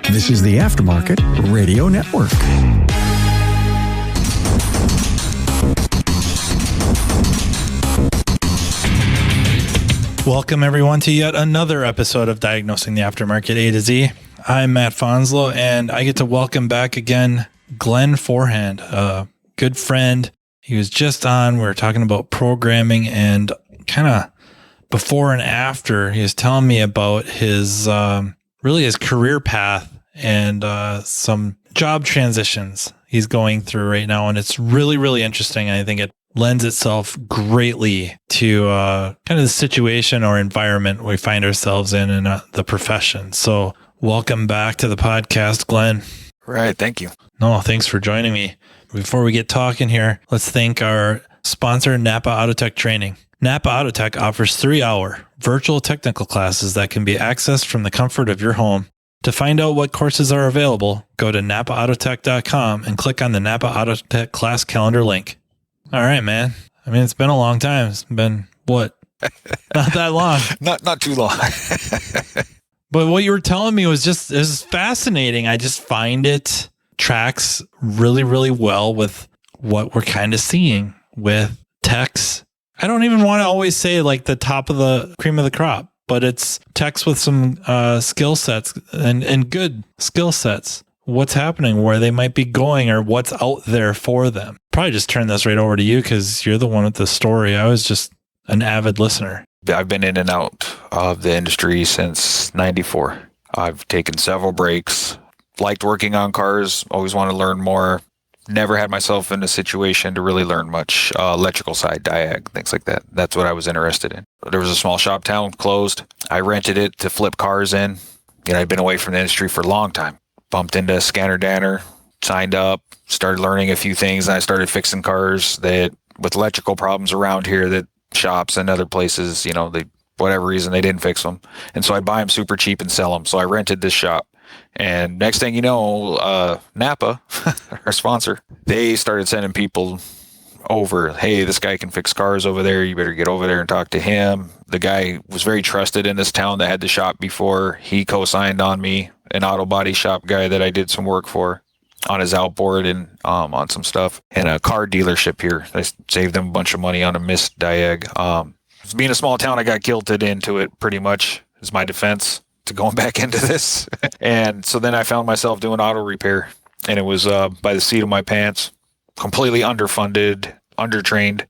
This is the Aftermarket Radio Network. Welcome, everyone, to yet another episode of Diagnosing the Aftermarket A to Z. I'm Matt Fonslow, and I get to welcome back again Glen Forehand, a good friend. He was just on. We were talking about programming and kind of before and after. He was telling me about his his career path and some job transitions he's going through right now. And it's really, really interesting. I think it lends itself greatly to kind of the situation or environment we find ourselves in the profession. So welcome back to the podcast, Glen. Right. Thank you. No, thanks for joining me. Before we get talking here, let's thank our sponsor, NAPA AUTOTECH Training. NAPA AUTOTECH offers 3-hour virtual technical classes that can be accessed from the comfort of your home. To find out what courses are available, go to napaautotech.com and click on the NAPA AUTOTECH class calendar link. All right, man. I mean, it's been a long time. It's been, what? Not that long. Not too long. But what you were telling me was it was fascinating. I just find it tracks really, really well with what we're kind of seeing with techs. I don't even want to always say like the top of the cream of the crop, but it's techs with some skill sets and good skill sets. What's happening, where they might be going, or what's out there for them. Probably just turn this right over to you because you're the one with the story. I was just an avid listener. I've been in and out of the industry since '94. I've taken several breaks, liked working on cars, always wanted to learn more. Never had myself in a situation to really learn much. Electrical side, diag, things like that. That's what I was interested in. There was a small shop town, closed. I rented it to flip cars in. I'd been away from the industry for a long time. Bumped into Scanner Danner, signed up, started learning a few things, and I started fixing cars that with electrical problems around here that shops and other places, they, whatever reason, they didn't fix them. And so I'd buy them super cheap and sell them. So I rented this shop. And next thing you know, NAPA, our sponsor, they started sending people over. Hey, this guy can fix cars over there. You better get over there and talk to him. The guy was very trusted in this town that had the shop before. He co-signed on me, an auto body shop guy that I did some work for on his outboard and on some stuff. And a car dealership here. I saved them a bunch of money on a missed diag. Being a small town, I got guilted into it pretty much as my defense to going back into this. And so then I found myself doing auto repair, and it was by the seat of my pants, completely underfunded, undertrained,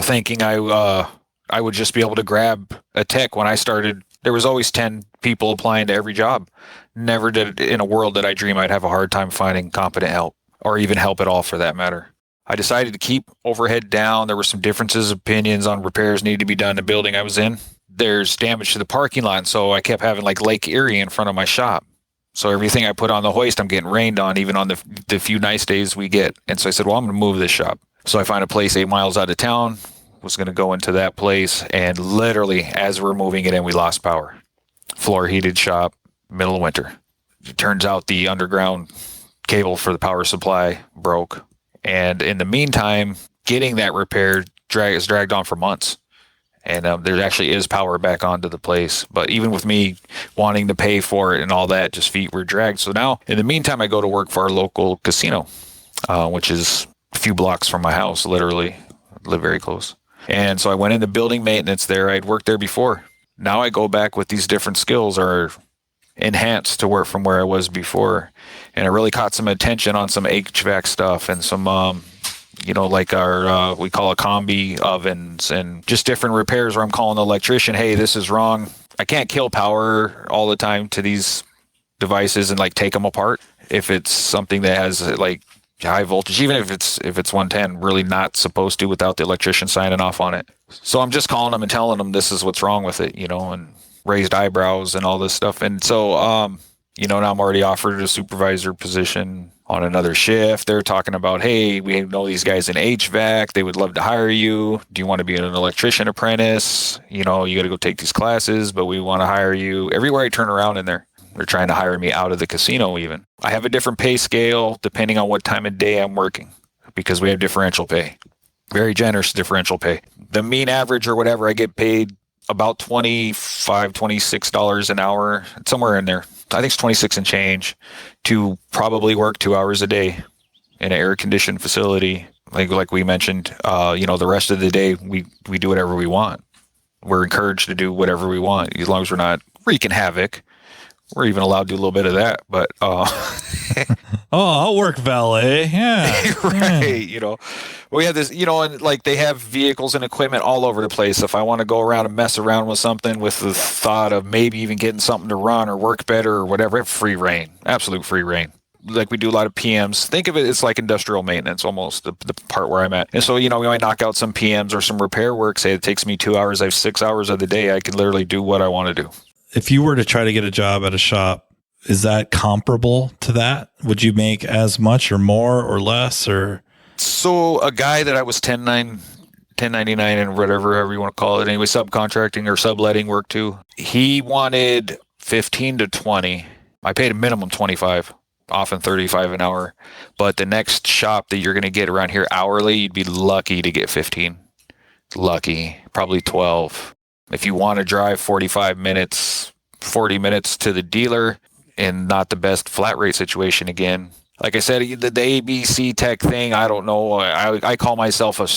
thinking I would just be able to grab a tech. When I started, there was always 10 people applying to every job. Never did in a world that I dream I'd have a hard time finding competent help, or even help at all for that matter. I decided to keep overhead down. There were some differences of opinions on repairs needed to be done in the building I was in. There's damage to the parking lot, so I kept having like Lake Erie in front of my shop. So everything I put on the hoist, I'm getting rained on, even on the few nice days we get. And so I said, well, I'm going to move this shop. So I find a place 8 miles out of town, was going to go into that place, and literally as we're moving it in, we lost power. Floor heated shop, middle of winter. It turns out the underground cable for the power supply broke. And in the meantime, getting that repaired is dragged on for months. And there actually is power back onto the place. But even with me wanting to pay for it and all that, just feet were dragged. So now, in the meantime, I go to work for our local casino, which is a few blocks from my house, literally. I live very close. And so I went into building maintenance there. I'd worked there before. Now I go back with these different skills, or enhanced to work from where I was before. And I really caught some attention on some HVAC stuff and some like our, we call it combi ovens, and just different repairs where I'm calling the electrician, hey, this is wrong. I can't kill power all the time to these devices and like take them apart. If it's something that has like high voltage, even if it's 110, really not supposed to without the electrician signing off on it. So I'm just calling them and telling them this is what's wrong with it, and raised eyebrows and all this stuff. And so, now I'm already offered a supervisor position on another shift. They're talking about, hey, we know these guys in HVAC. They would love to hire you. Do you want to be an electrician apprentice? You got to go take these classes, but we want to hire you. Everywhere I turn around in there, they're trying to hire me out of the casino even. I have a different pay scale depending on what time of day I'm working, because we have differential pay. Very generous differential pay. The mean average or whatever, I get paid about $25, $26 an hour, somewhere in there. I think it's 26 and change to probably work 2 hours a day in an air conditioned facility. Like we mentioned, the rest of the day we do whatever we want. We're encouraged to do whatever we want as long as we're not wreaking havoc. We're even allowed to do a little bit of that, but I'll work valet. Yeah. right. We have this, and like they have vehicles and equipment all over the place. If I want to go around and mess around with something with the thought of maybe even getting something to run or work better or whatever, free reign, absolute free reign. Like we do a lot of PMs. Think of it, it's like industrial maintenance almost, the part where I'm at. And so, we might knock out some PMs or some repair work. Say it takes me 2 hours. I have 6 hours of the day. I can literally do what I want to do. If you were to try to get a job at a shop, is that comparable to that? Would you make as much or more or less or? So a guy that I was 1099 and whatever, however you want to call it, anyway, subcontracting or subletting work to, he wanted 15 to 20. I paid a minimum 25, often 35 an hour. But the next shop that you're going to get around here hourly, you'd be lucky to get 15. Lucky, probably 12. If you want to drive 45 minutes, 40 minutes to the dealer and not the best flat rate situation again. Like I said, the ABC tech thing, I don't know. I call myself a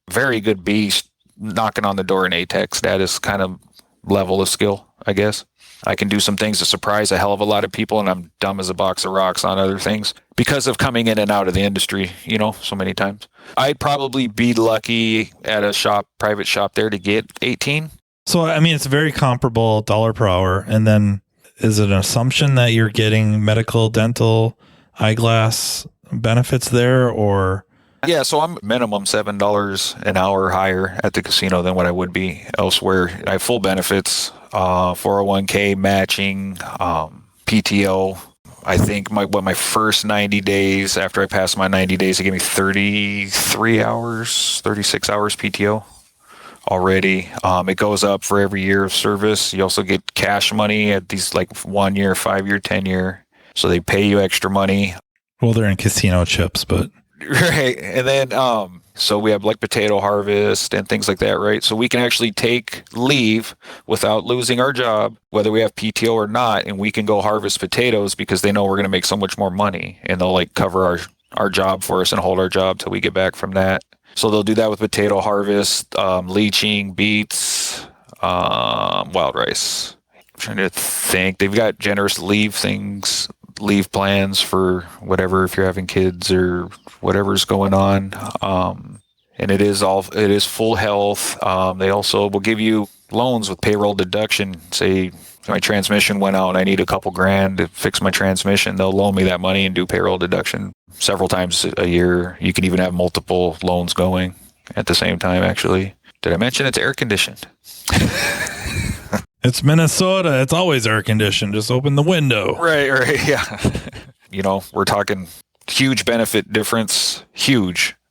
very good beast knocking on the door in A-tech status kind of level of skill, I guess. I can do some things to surprise a hell of a lot of people, and I'm dumb as a box of rocks on other things because of coming in and out of the industry, so many times. I'd probably be lucky at a private shop there to get 18. So, it's very comparable dollar per hour. And then is it an assumption that you're getting medical, dental, eyeglass benefits there or? Yeah, so I'm minimum $7 an hour higher at the casino than what I would be elsewhere. I have full benefits, 401k matching, PTO. I think my first 90 days, after I passed my 90 days, they gave me 36 hours PTO already. It goes up for every year of service. You also get cash money at these 1 year, 5 year, 10 year. So they pay you extra money. Well, they're in casino chips, but. Right. And then, so we have potato harvest and things like that, right? So we can actually take leave without losing our job, whether we have PTO or not, and we can go harvest potatoes because they know we're going to make so much more money, and they'll cover our job for us and hold our job till we get back from that. So they'll do that with potato harvest, leaching, beets, wild rice. I'm trying to think. They've got generous leave plans for whatever, if you're having kids or whatever's going on. And it is full health. They also will give you loans with payroll deduction. Say my transmission went out and I need a couple grand to fix my transmission. They'll loan me that money and do payroll deduction several times a year. You can even have multiple loans going at the same time, actually. Did I mention it's air conditioned? It's Minnesota. It's always air conditioned. Just open the window. Right. Yeah. We're talking huge benefit difference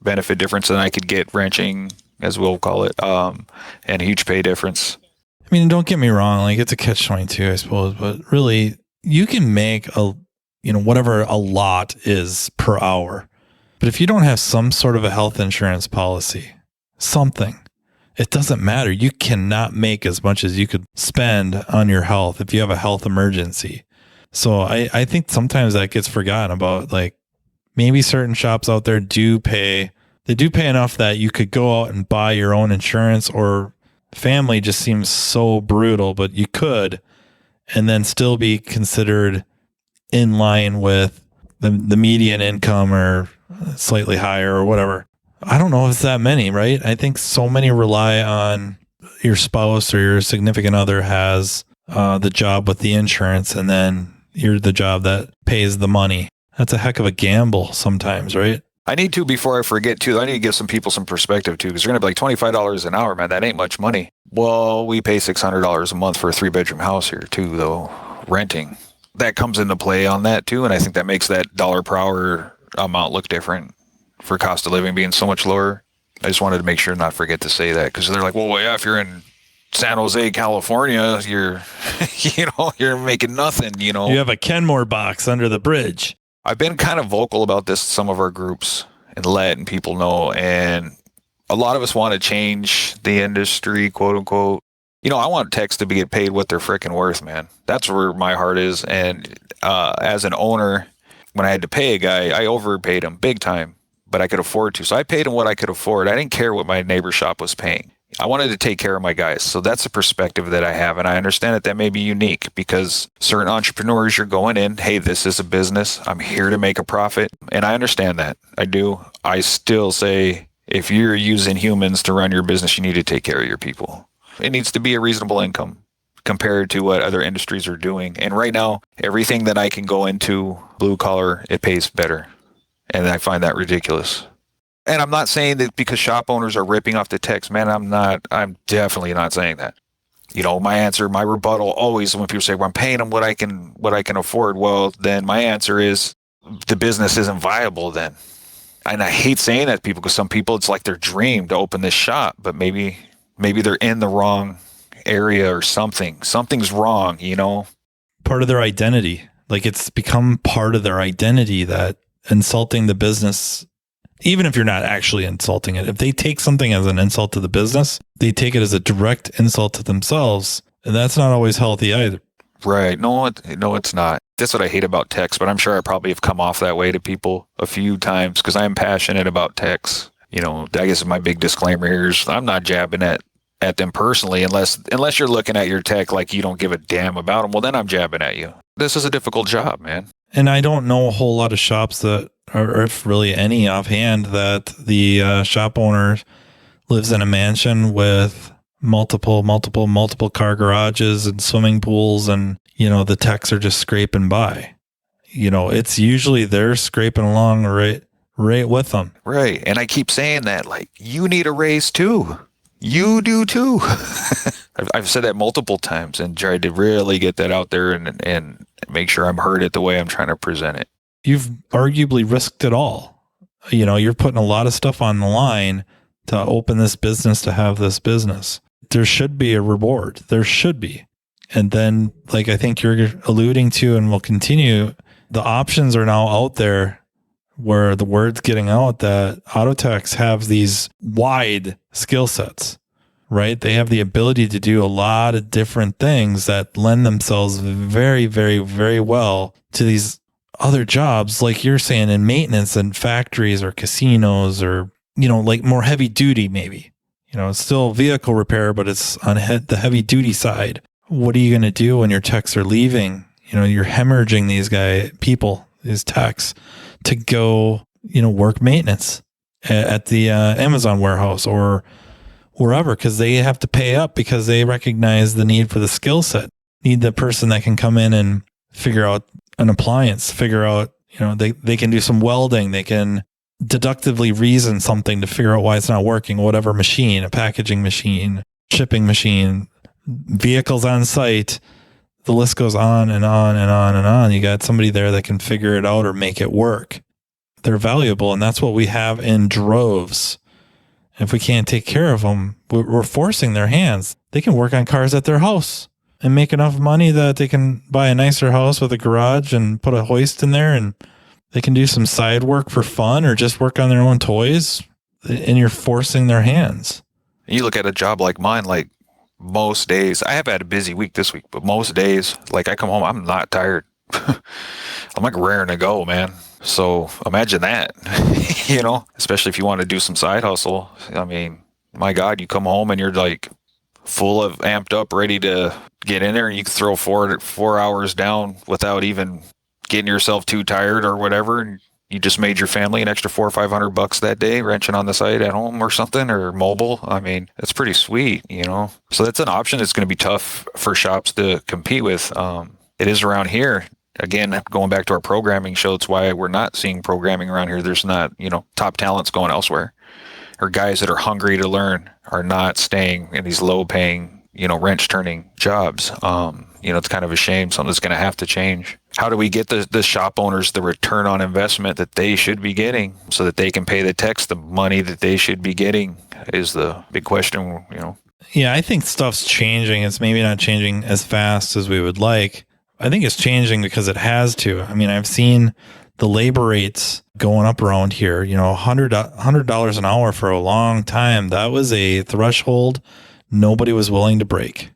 than I could get ranching, as we'll call it, and a huge pay difference. Don't get me wrong. It's a catch-22, I suppose, but really you can make whatever a lot is per hour. But if you don't have some sort of a health insurance policy, it doesn't matter. You cannot make as much as you could spend on your health if you have a health emergency. So I think sometimes that gets forgotten about. Maybe certain shops out there do pay enough that you could go out and buy your own insurance, or family just seems so brutal, but you could, and then still be considered in line with the median income or slightly higher or whatever. I don't know if it's that many, right? I think so many rely on your spouse or your significant other has the job with the insurance, and then you're the job that pays the money. That's a heck of a gamble sometimes, right? I need to, before I forget too, I need to give some people some perspective too, because they're going to be $25 an hour, man. That ain't much money. Well, we pay $600 a month for a 3-bedroom house here too, though, renting. That comes into play on that too, and I think that makes that dollar per hour amount look different for cost of living being so much lower. I just wanted to make sure not forget to say that, because they're like, well, yeah, if you're in San Jose, California, you're making nothing, You have a Kenmore box under the bridge. I've been kind of vocal about this in some of our groups and letting people know, and a lot of us want to change the industry, quote unquote. I want techs to get paid what they're freaking worth, man. That's where my heart is. And as an owner, when I had to pay a guy, I overpaid him big time, but I could afford to. So I paid him what I could afford. I didn't care what my neighbor shop was paying. I wanted to take care of my guys. So that's a perspective that I have. And I understand that may be unique because certain entrepreneurs, you're going in, hey, this is a business. I'm here to make a profit. And I understand that. I do. I still say, if you're using humans to run your business, you need to take care of your people. It needs to be a reasonable income compared to what other industries are doing. And right now, everything that I can go into blue collar, it pays better. And I find that ridiculous. And I'm not saying that because shop owners are ripping off the techs, man, I'm definitely not saying that. You know, my rebuttal always when people say, well, I'm paying them what I can afford. Well, then my answer is the business isn't viable then. And I hate saying that to people because some people, it's like their dream to open this shop, but maybe they're in the wrong area or something. Something's wrong, you know? Part of their identity. Like it's become part of their identity that insulting the business, even if you're not actually insulting it, if they take something as an insult to the business, they take it as a direct insult to themselves. And that's not always healthy either. Right. No, it's not. That's what I hate about techs, but I'm sure I probably have come off that way to people a few times because I am passionate about techs. You know, I guess my big disclaimer here is I'm not jabbing at them personally unless you're looking at your tech like you don't give a damn about them. Well, then I'm jabbing at you. This is a difficult job, man. And I don't know a whole lot of shops that, or if really any offhand, that the shop owner lives in a mansion with multiple car garages and swimming pools, and you know the techs are just scraping by. You know, it's usually they're scraping along right with them. Right, and I keep saying that, like, you need a raise too. You do too. I've said that multiple times and tried to really get that out there and make sure I'm heard it the way I'm trying to present it. You've arguably risked it all. You know, you're putting a lot of stuff on the line to open this business, to have this business. There should be a reward. There should be. And then, like I think you're alluding to and will continue, the options are now out there where the word's getting out that AUTOTECHs have these wide skill sets, right? They have the ability to do a lot of different things that lend themselves very, very, very well to these other jobs, like you're saying, in maintenance and factories or casinos or, you know, like more heavy duty, maybe. You know, it's still vehicle repair, but it's on the heavy duty side. What are you going to do when your techs are leaving? You know, you're hemorrhaging these techs to go, you know, work maintenance at the Amazon warehouse or wherever, because they have to pay up because they recognize the need for the skill set. Need the person that can come in and figure out an appliance, figure out, you know, they can do some welding. They can deductively reason something to figure out why it's not working, whatever machine, a packaging machine, shipping machine, vehicles on site. The list goes on and on and on and on. You got somebody there that can figure it out or make it work. They're valuable, and that's what we have in droves. If we can't take care of them, we're forcing their hands. They can work on cars at their house and make enough money that they can buy a nicer house with a garage and put a hoist in there, and they can do some side work for fun or just work on their own toys, and you're forcing their hands. You look at a job like mine, like, most days, I have had a busy week this week, but most days, like I come home, I'm not tired. I'm like raring to go, man. So imagine that, you know, especially if you want to do some side hustle. I mean, my God, you come home and you're like full of amped up, ready to get in there, and you can throw 4 hours down without even getting yourself too tired or whatever. You just made your family an extra $400 or $500 that day, wrenching on the site at home or something, or mobile. I mean, that's pretty sweet, you know? So that's an option that's going to be tough for shops to compete with. It is around here. Again, going back to our programming show, it's why we're not seeing programming around here. There's not, you know, top talents going elsewhere, or guys that are hungry to learn are not staying in these low paying, you know, wrench turning jobs. You know, it's kind of a shame. Something's going to have to change. How do we get the shop owners the return on investment that they should be getting so that they can pay the techs the money that they should be getting is the big question, you know? Yeah, I think stuff's changing. It's maybe not changing as fast as we would like. I think it's changing because it has to. I mean, I've seen the labor rates going up around here, you know, $100 an hour for a long time. That was a threshold nobody was willing to break.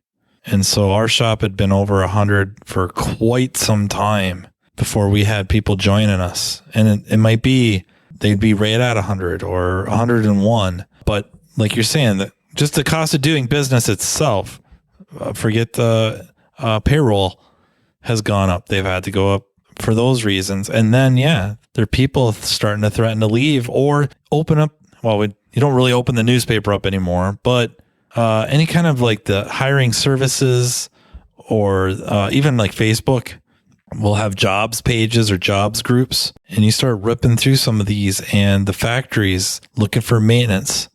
And so our shop had been over 100 for quite some time. before we had people joining us. And it might be, they'd be right at 100 or 101. But like you're saying, that just the cost of doing business itself, forget the payroll, has gone up. They've had to go up for those reasons. And then, there are people starting to threaten to leave or open up. Well, you don't really open the newspaper up anymore, but any kind of like the hiring services or even like Facebook will have jobs pages or jobs groups, and you start ripping through some of these, and the factories looking for maintenance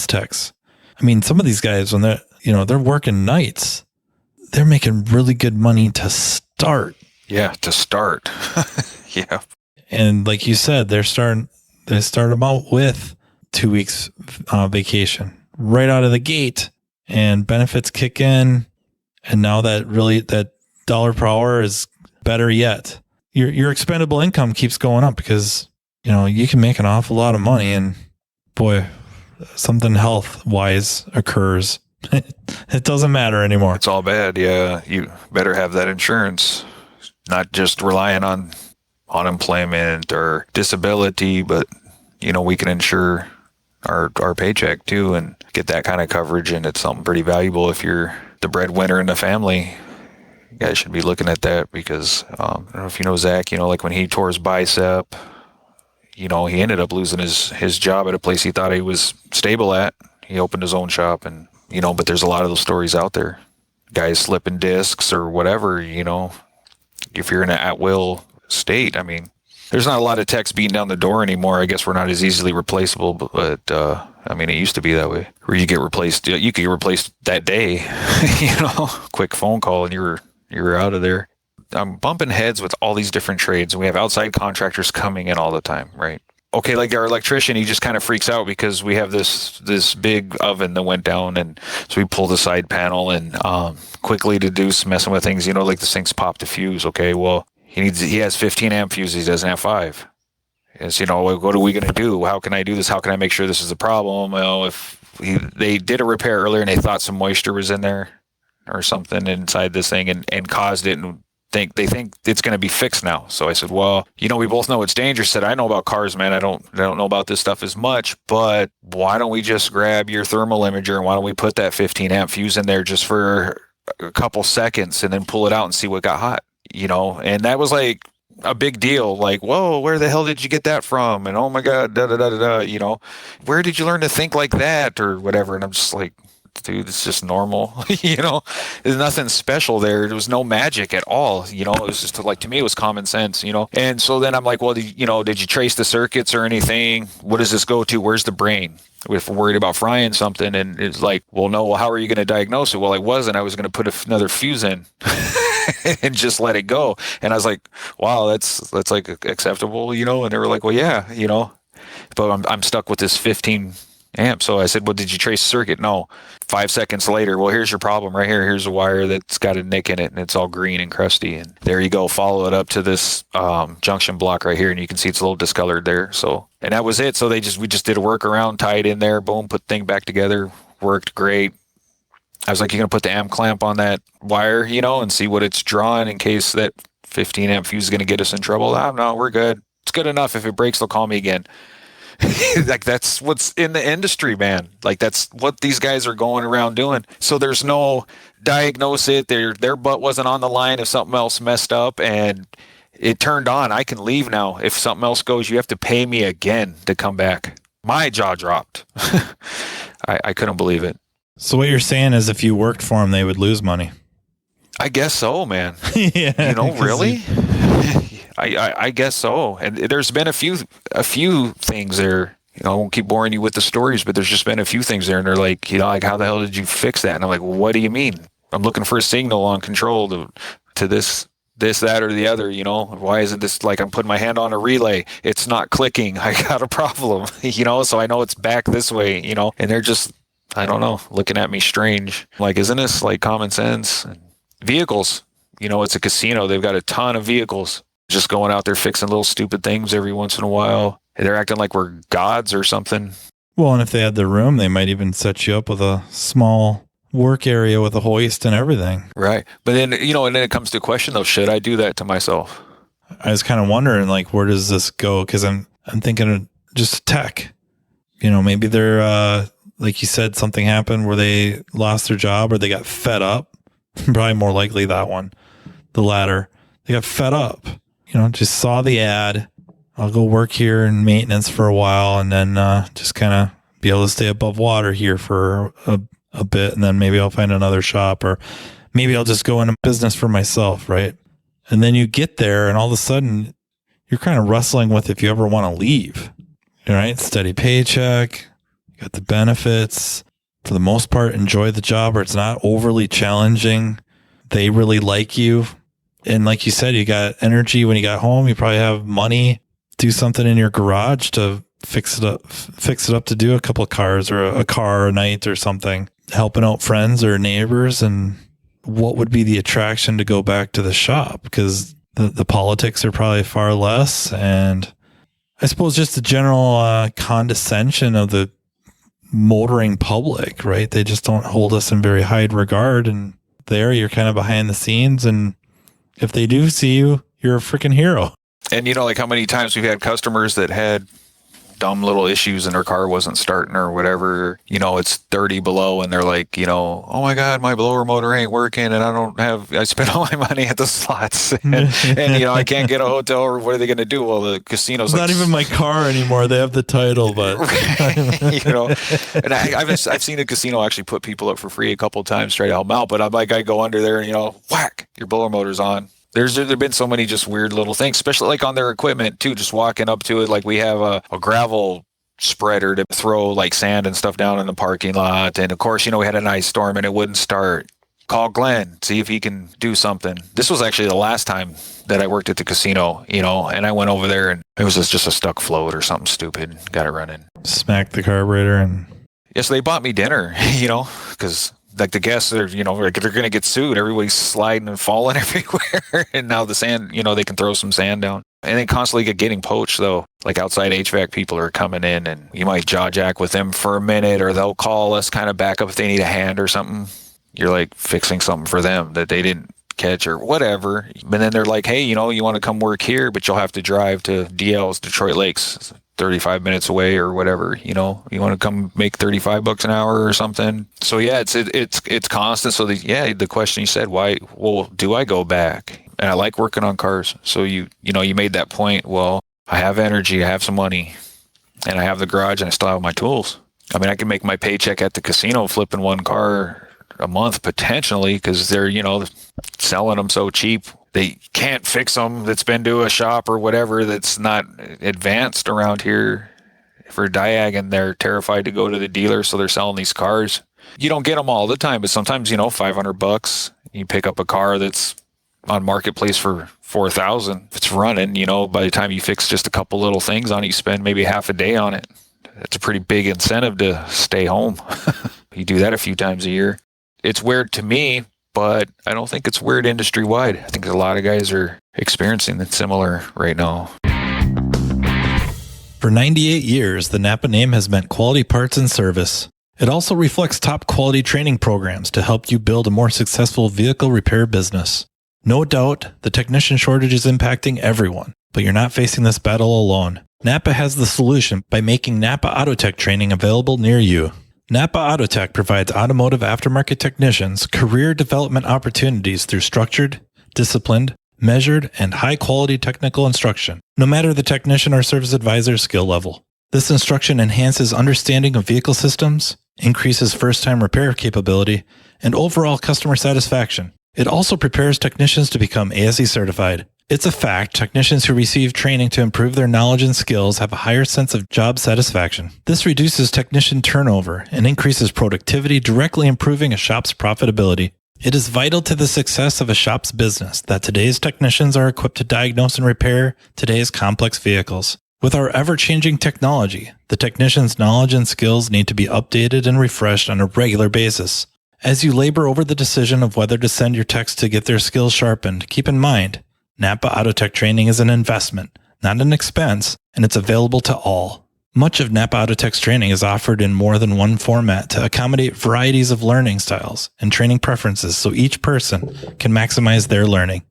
techs. I mean, some of these guys, when they're working nights, they're making really good money to start. Yeah, to start. Yeah. And like you said, they start them out with 2 weeks vacation right out of the gate, and benefits kick in. And now that dollar per hour is better yet. Your expendable income keeps going up because, you can make an awful lot of money, and boy, something health wise occurs. It doesn't matter anymore. It's all bad. Yeah. You better have that insurance, not just relying on unemployment or disability, but, we can insure our paycheck too and get that kind of coverage. And it's something pretty valuable if you're the breadwinner in the family. You guys should be looking at that because I don't know if you know Zach, like when he tore his bicep, he ended up losing his job at a place he thought he was stable at. He opened his own shop and, but there's a lot of those stories out there. Guys slipping discs or whatever, if you're in an at-will state. I mean, there's not a lot of techs beating down the door anymore. I guess we're not as easily replaceable, but it used to be that way where you get replaced. You could get replaced that day, quick phone call and you were out of there. I'm bumping heads with all these different trades, and we have outside contractors coming in all the time, right? Okay, like our electrician, he just kind of freaks out because we have this big oven that went down, and so we pull the side panel and quickly deduce messing with things, like the sink's popped a fuse. Okay, well, he has 15 amp fuses, he doesn't have 5. It's, what are we going to do? How can I do this? How can I make sure this is a problem? Well, if they did a repair earlier and they thought some moisture was in there or something inside this thing and caused it, and they think it's going to be fixed now. So I said, well, we both know it's dangerous. I said, I know about cars, man. I don't know about this stuff as much, but why don't we just grab your thermal imager and why don't we put that 15 amp fuse in there just for a couple seconds and then pull it out and see what got hot, And that was like a big deal. Like, whoa, where the hell did you get that from? And oh my God, where did you learn to think like that or whatever? And I'm just like, dude, it's just normal. There's nothing special there. There was no magic at all. It was just to me, it was common sense, And so then I'm like, well, did you trace the circuits or anything? What does this go to? Where's the brain? If we're worried about frying something, and it's like, well, no, well, how are you going to diagnose it? Well, I was going to put another fuse in and just let it go. And I was like, wow, that's like acceptable, And they were like, well, yeah, but I'm stuck with this 15 amp. So I said, well, did you trace the circuit? No. 5 seconds later, well, here's your problem right here. Here's a wire that's got a nick in it and it's all green and crusty. And there you go. Follow it up to this junction block right here. And you can see it's a little discolored there. So, and that was it. So we just did a workaround, tied in there, boom, put the thing back together. Worked great. I was like, you're going to put the amp clamp on that wire, and see what it's drawing in case that 15 amp fuse is going to get us in trouble. Oh, no, we're good. It's good enough. If it breaks, they'll call me again. Like, that's what's in the industry, man. Like, that's what these guys are going around doing. So there's no diagnose it. Their butt wasn't on the line if something else messed up and it turned on. I can leave now. If something else goes, you have to pay me again to come back. My jaw dropped. I couldn't believe it. So what you're saying is if you worked for them, they would lose money. I guess so, man. Yeah, really? I guess so. And there's been a few things there. I won't keep boring you with the stories, but there's just been a few things there, and they're like, like, how the hell did you fix that? And I'm like, well, what do you mean? I'm looking for a signal on control to this, that, or the other. Why isn't this like I'm putting my hand on a relay? It's not clicking. I got a problem. So I know it's back this way. And they're just, I don't know, looking at me strange. Like, isn't this like common sense? Vehicles. It's a casino. They've got a ton of vehicles. Just going out there fixing little stupid things every once in a while. They're acting like we're gods or something. Well, and if they had the room, they might even set you up with a small work area with a hoist and everything. Right. But then, and then it comes to a question though, should I do that to myself? I was kind of wondering, like, where does this go? Because I'm thinking of just tech. Maybe they're like you said, something happened where they lost their job or they got fed up. Probably more likely that one, the latter. They got fed up. Just saw the ad. I'll go work here in maintenance for a while, and then just kind of be able to stay above water here for a bit, and then maybe I'll find another shop, or maybe I'll just go into business for myself, right? And then you get there, and all of a sudden, you're kind of wrestling with if you ever want to leave, right? Steady paycheck, you got the benefits. For the most part, enjoy the job, or it's not overly challenging. They really like you. And like you said, you got energy when you got home. You probably have money. Do something in your garage to fix it up to do a couple of cars or a car a night or something. Helping out friends or neighbors. And what would be the attraction to go back to the shop? Because the politics are probably far less. And I suppose just the general condescension of the motoring public, right? They just don't hold us in very high regard. And there you're kind of behind the scenes. And if they do see you, you're a freaking hero. And like how many times we've had customers that had dumb little issues and their car wasn't starting or whatever, it's 30 below and they're like, oh my God, my blower motor ain't working and I spent all my money at the slots and I can't get a hotel, or what are they going to do? Well, the casino's not even my car anymore. They have the title, but and I've seen a casino actually put people up for free a couple of times, try to help them out. But I'm like, I go under there and whack, your blower motor's on. There've been so many just weird little things, especially like on their equipment too, just walking up to it. Like we have a gravel spreader to throw like sand and stuff down in the parking lot. And of course, we had an ice storm and it wouldn't start. Call Glen, see if he can do something. This was actually the last time that I worked at the casino, and I went over there and it was just a stuck float or something stupid. Got it running. Smacked the carburetor and... Yeah, so they bought me dinner, because... like the guests are, they're going to get sued. Everybody's sliding and falling everywhere. And now the sand, they can throw some sand down. And they constantly getting poached, though. Like outside HVAC people are coming in and you might jaw jack with them for a minute, or they'll call us kind of back up if they need a hand or something. You're like fixing something for them that they didn't catch or whatever. And then they're like, hey, you want to come work here, but you'll have to drive to DL's, Detroit Lakes, 35 minutes away or whatever, you want to come make $35 an hour or something. So yeah, it's constant. So the question you said, why, well, do I go back? And I like working on cars. So you made that point. Well, I have energy, I have some money, and I have the garage and I still have my tools. I mean, I can make my paycheck at the casino flipping one car a month potentially, because they're, selling them so cheap. They can't fix them. That's been to a shop or whatever that's not advanced around here for Diag, and they're terrified to go to the dealer, so they're selling these cars. You don't get them all the time, but sometimes, $500. You pick up a car that's on Marketplace for $4,000. If it's running, by the time you fix just a couple little things on it, you spend maybe half a day on it. That's a pretty big incentive to stay home. You do that a few times a year. It's weird to me, but I don't think it's weird industry-wide. I think a lot of guys are experiencing it similar right now. For 98 years, the NAPA name has meant quality parts and service. It also reflects top quality training programs to help you build a more successful vehicle repair business. No doubt, the technician shortage is impacting everyone, but you're not facing this battle alone. NAPA has the solution by making NAPA AUTOTECH training available near you. NAPA AUTOTECH provides automotive aftermarket technicians career development opportunities through structured, disciplined, measured, and high-quality technical instruction, no matter the technician or service advisor's skill level. This instruction enhances understanding of vehicle systems, increases first-time repair capability, and overall customer satisfaction. It also prepares technicians to become ASE certified. It's a fact technicians who receive training to improve their knowledge and skills have a higher sense of job satisfaction. This reduces technician turnover and increases productivity, directly improving a shop's profitability. It is vital to the success of a shop's business that today's technicians are equipped to diagnose and repair today's complex vehicles. With our ever-changing technology, the technician's knowledge and skills need to be updated and refreshed on a regular basis. As you labor over the decision of whether to send your techs to get their skills sharpened, keep in mind, NAPA AUTOTECH training is an investment, not an expense, and it's available to all. Much of NAPA AUTOTECH's training is offered in more than one format to accommodate varieties of learning styles and training preferences so each person can maximize their learning.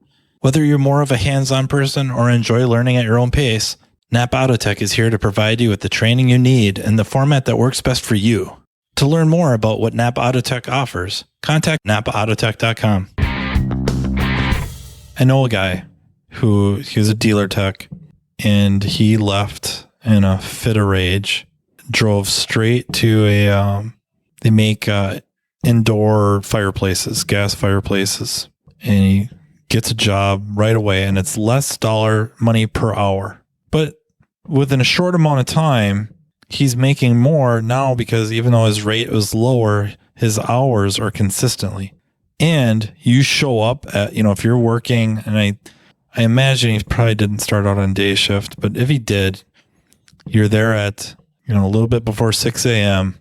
Whether you're more of a hands-on person or enjoy learning at your own pace, NAPA AUTOTECH is here to provide you with the training you need in the format that works best for you. To learn more about what NAPA AUTOTECH offers, contact NAPAAutotech.com. I know a guy he was a dealer tech, and he left in a fit of rage, drove straight to they make indoor fireplaces, gas fireplaces, and he gets a job right away, and it's less money per hour. But within a short amount of time, he's making more now because even though his rate was lower, his hours are consistently. And you show up at, if you're working, and I imagine he probably didn't start out on day shift, but if he did, you're there at, a little bit before 6 a.m.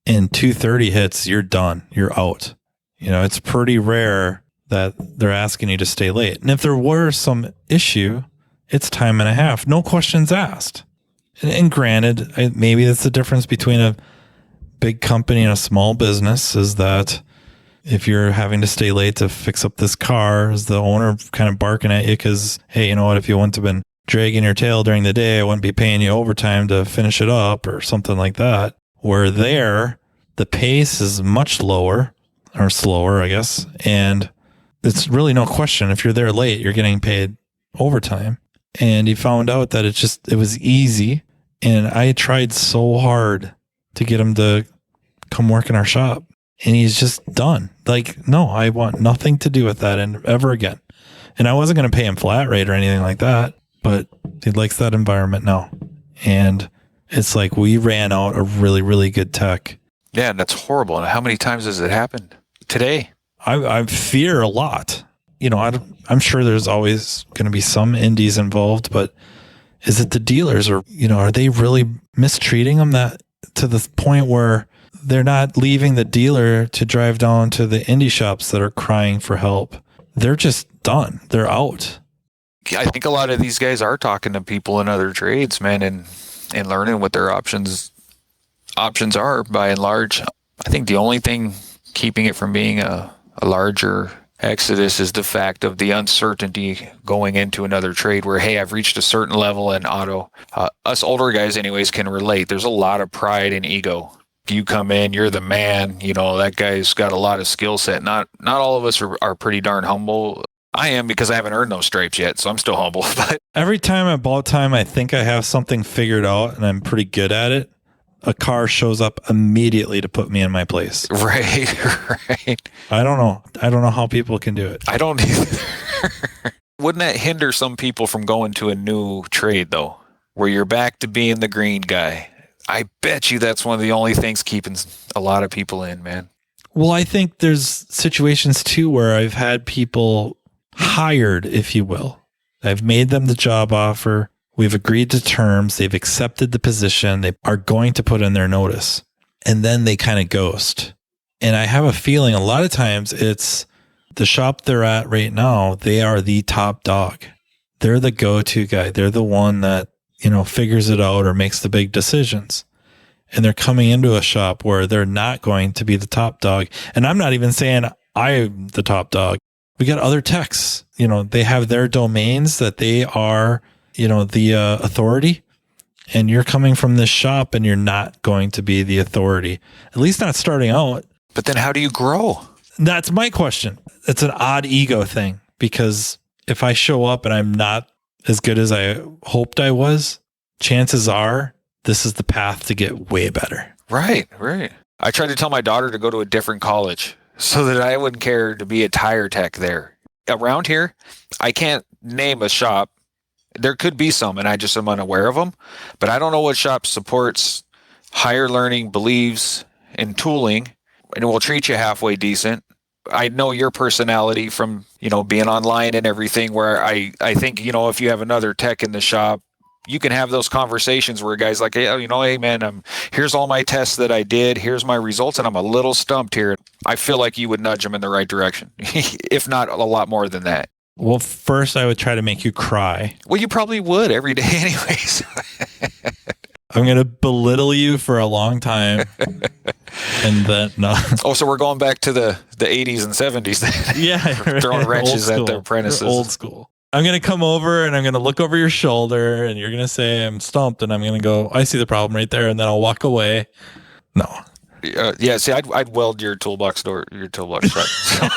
and 2:30 hits, you're done. You're out. It's pretty rare that they're asking you to stay late. And if there were some issue, it's time and a half. No questions asked. And granted, maybe that's the difference between a big company and a small business, is that if you're having to stay late to fix up this car, is the owner kind of barking at you because, hey, you know what, if you wouldn't have been dragging your tail during the day, I wouldn't be paying you overtime to finish it up or something like that. Where there, the pace is much lower or slower, I guess. And it's really no question. If you're there late, you're getting paid overtime. And he found out that it was easy. And I tried so hard to get him to come work in our shop. And he's just done. Like, no, I want nothing to do with that ever again. And I wasn't going to pay him flat rate or anything like that, but he likes that environment now. And it's like we ran out a really, really good tech. Yeah, and that's horrible. And how many times has it happened today? I fear a lot. I'm sure there's always going to be some indies involved, but is it the dealers, or, are they really mistreating them that to the point where they're not leaving the dealer to drive down to the indie shops that are crying for help? They're just done. They're out. I think a lot of these guys are talking to people in other trades, man, and learning what their options are by and large. I think the only thing keeping it from being a larger exodus is the fact of the uncertainty going into another trade where, hey, I've reached a certain level in auto. Us older guys anyways can relate. There's a lot of pride and ego. You come in, you're the man, that guy's got a lot of skill set. Not all of us are pretty darn humble. I am, because I haven't earned those stripes yet, so I'm still humble. But every time about time I think I have something figured out and I'm pretty good at it, a car shows up immediately to put me in my place. Right. I don't know how people can do it. I don't either. Wouldn't that hinder some people from going to a new trade, though, where you're back to being the green guy? I bet you that's one of the only things keeping a lot of people in, man. Well, I think there's situations too where I've had people hired, if you will. I've made them the job offer. We've agreed to terms. They've accepted the position. They are going to put in their notice. And then they kind of ghost. And I have a feeling a lot of times it's the shop they're at right now. They are the top dog. They're the go-to guy. They're the one that, figures it out or makes the big decisions. And they're coming into a shop where they're not going to be the top dog. And I'm not even saying I'm the top dog. We got other techs, they have their domains that they are, the authority, and you're coming from this shop and you're not going to be the authority, at least not starting out. But then how do you grow? That's my question. It's an odd ego thing, because if I show up and I'm not as good as I hoped I was, chances are this is the path to get way better. Right. I tried to tell my daughter to go to a different college so that I wouldn't care to be a tire tech there. Around here, I can't name a shop. There could be some, and I just am unaware of them. But I don't know what shop supports higher learning, believes in tooling, and will treat you halfway decent. I know your personality from, being online and everything, where I think, if you have another tech in the shop, you can have those conversations where a guy's like, hey man, here's all my tests that I did. Here's my results. And I'm a little stumped here. I feel like you would nudge him in the right direction, if not a lot more than that. Well, first I would try to make you cry. Well, you probably would every day anyways. I'm going to belittle you for a long time. And then, no. Oh, so we're going back to the 80s and 70s then. Yeah. Throwing wrenches at their apprentices. Old school. I'm going to come over and I'm going to look over your shoulder and you're going to say I'm stumped and I'm going to go, I see the problem right there. And then I'll walk away. No. Yeah, see, I'd weld your toolbox shut. So.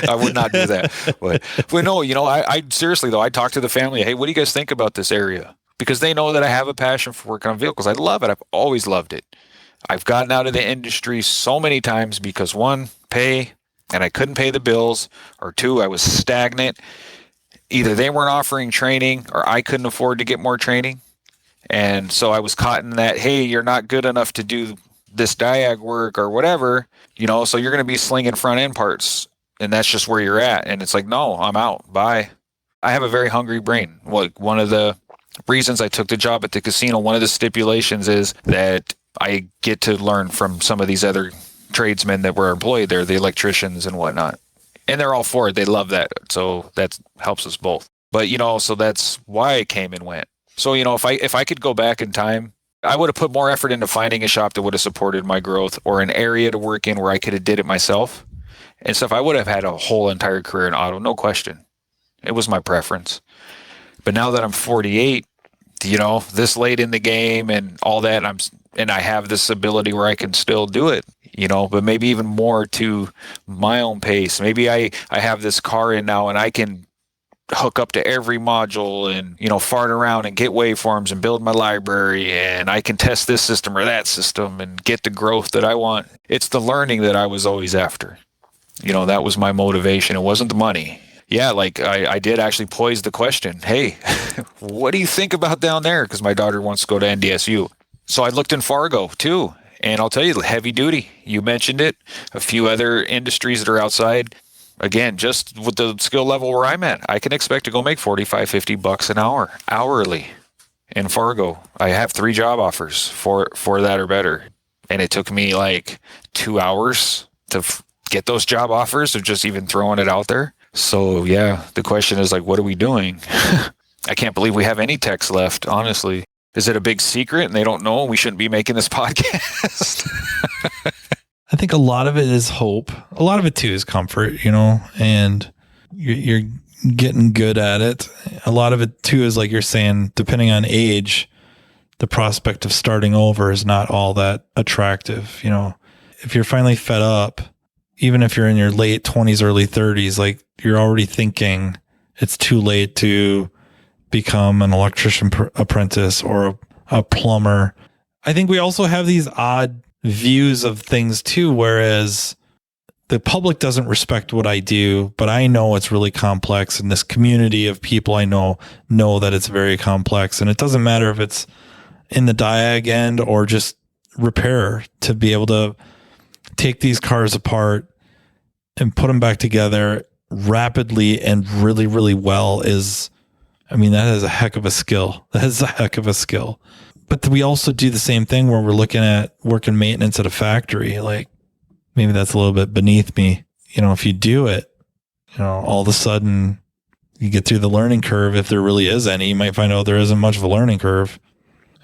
I would not do that. But no, I seriously though, I talk to the family. Hey, what do you guys think about this area? Because they know that I have a passion for working on vehicles. I love it. I've always loved it. I've gotten out of the industry so many times because one, pay, and I couldn't pay the bills, or two, I was stagnant. Either they weren't offering training or I couldn't afford to get more training. And so I was caught in that, hey, you're not good enough to do this diag work or whatever, so you're going to be slinging front end parts and that's just where you're at. And it's like, no, I'm out. Bye. I have a very hungry brain. Like one of the reasons I took the job at the casino, one of the stipulations is that I get to learn from some of these other tradesmen that were employed there, the electricians and whatnot. And they're all for it. They love that. So that helps us both. But, so that's why I came and went. So, if I could go back in time, I would have put more effort into finding a shop that would have supported my growth or an area to work in where I could have did it myself and stuff. I would have had a whole entire career in auto, no question. It was my preference. But now that I'm 48, this late in the game and all that, and I have this ability where I can still do it, but maybe even more to my own pace. Maybe I have this car in now and I can hook up to every module and, fart around and get waveforms and build my library and I can test this system or that system and get the growth that I want. It's the learning that I was always after. That was my motivation. It wasn't the money. Yeah, like I did actually pose the question, hey, what do you think about down there? Because my daughter wants to go to NDSU. So I looked in Fargo too. And I'll tell you, heavy duty, you mentioned it, a few other industries that are outside. Again, just with the skill level where I'm at, I can expect to go make $45-50 an hour, hourly in Fargo. I have 3 job offers for that or better. And it took me like 2 hours to get those job offers of just even throwing it out there. So yeah, the question is like, what are we doing? I can't believe we have any techs left, honestly. Is it a big secret and they don't know we shouldn't be making this podcast? I think a lot of it is hope. A lot of it too is comfort, and you're getting good at it. A lot of it too is like you're saying, depending on age, the prospect of starting over is not all that attractive. If you're finally fed up, even if you're in your late 20s, early 30s, like you're already thinking it's too late to become an electrician apprentice or a plumber. I think we also have these odd views of things too, whereas the public doesn't respect what I do, but I know it's really complex, and this community of people I know that it's very complex, and it doesn't matter if it's in the diag end or just repair. To be able to take these cars apart and put them back together rapidly and really, really well that is a heck of a skill. That is a heck of a skill. But we also do the same thing where we're looking at working maintenance at a factory. Like maybe that's a little bit beneath me. If you do it, all of a sudden you get through the learning curve. If there really is any, you might find out there isn't much of a learning curve.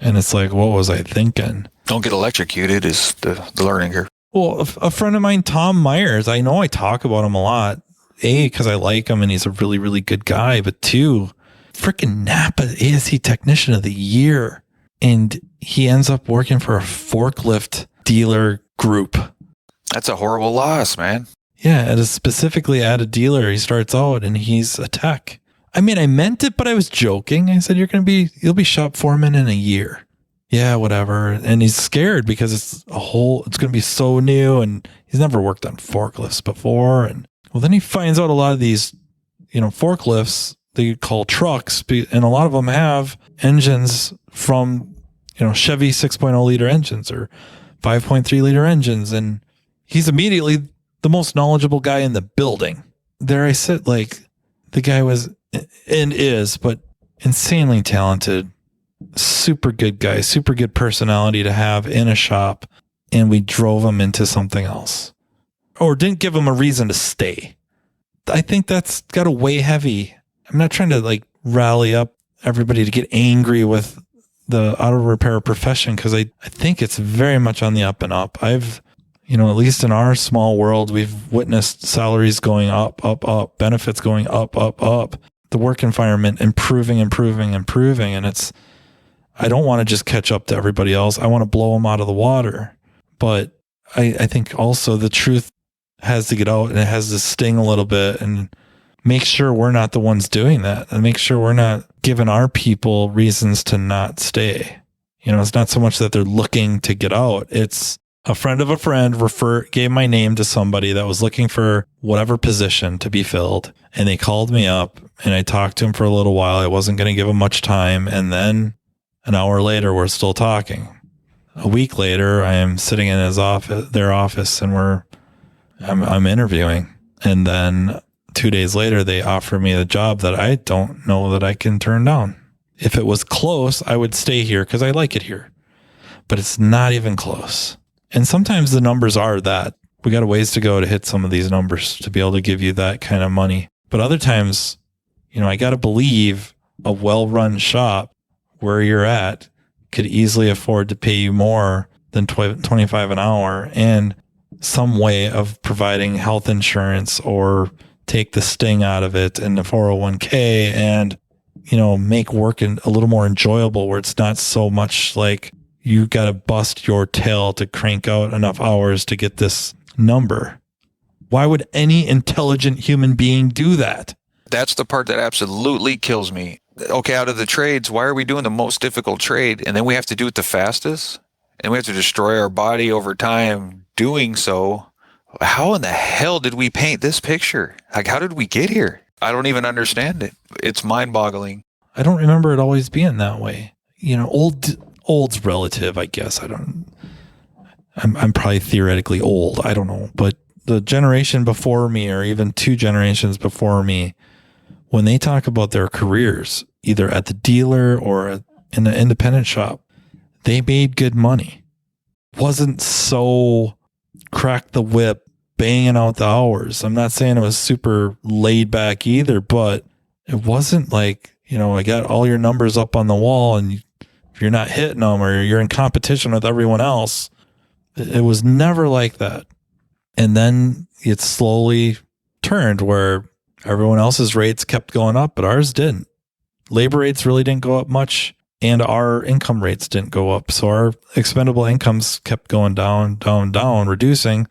And it's like, what was I thinking? Don't get electrocuted is the learning curve. Well, a friend of mine, Tom Myers, I know I talk about him a lot. A, because I like him and he's a really, really good guy. But 2, freaking NAPA ASE Technician of the Year. And he ends up working for a forklift dealer group. That's a horrible loss, man. Yeah, specifically at a dealer. He starts out and he's a tech. I meant it, but I was joking. I said, you'll be shop foreman in a year. Yeah, whatever. And he's scared because it's going to be so new and he's never worked on forklifts before. And well, then he finds out a lot of these, forklifts they call trucks, and a lot of them have engines from, Chevy 6.0 liter engines or 5.3 liter engines. And he's immediately the most knowledgeable guy in the building. There I sit, like the guy was and is, but insanely talented, super good guy, super good personality to have in a shop. And we drove him into something else or didn't give him a reason to stay. I think that's got to weigh heavy. I'm not trying to rally up everybody to get angry with the auto repair profession, because I think it's very much on the up and up. I've, at least in our small world, we've witnessed salaries going up, up, up, benefits going up, up, up, the work environment improving. And I don't want to just catch up to everybody else. I want to blow them out of the water. But I think also the truth has to get out, and it has to sting a little bit, and make sure we're not the ones doing that, and make sure we're not giving our people reasons to not stay. It's not so much that they're looking to get out. It's a friend of a friend gave my name to somebody that was looking for whatever position to be filled. And they called me up, and I talked to him for a little while. I wasn't going to give him much time. And then an hour later, we're still talking. A week later, I am sitting in their office, and I'm interviewing. And then 2 days later, they offer me a job that I don't know that I can turn down. If it was close, I would stay here because I like it here. But it's not even close. And sometimes the numbers are that. We got a ways to go to hit some of these numbers to be able to give you that kind of money. But other times, I got to believe a well-run shop where you're at could easily afford to pay you more than $25 an hour, and some way of providing health insurance or take the sting out of it in the 401k and, make work a little more enjoyable, where it's not so much like you got to bust your tail to crank out enough hours to get this number. Why would any intelligent human being do that? That's the part that absolutely kills me. Okay, out of the trades, why are we doing the most difficult trade, and then we have to do it the fastest, and we have to destroy our body over time doing so? How in the hell did we paint this picture? Like, how did we get here? I don't even understand it. It's mind-boggling. I don't remember it always being that way. Old's relative, I guess. I'm probably theoretically old. I don't know. But the generation before me, or even 2 generations before me, when they talk about their careers, either at the dealer or in the independent shop, they made good money. Wasn't so crack the whip, banging out the hours. I'm not saying it was super laid back either, but it wasn't like, I got all your numbers up on the wall, and if you're not hitting them or you're in competition with everyone else, it was never like that. And then it slowly turned where everyone else's rates kept going up, but ours didn't. Labor rates really didn't go up much, and our income rates didn't go up. So our expendable incomes kept going down, reducing,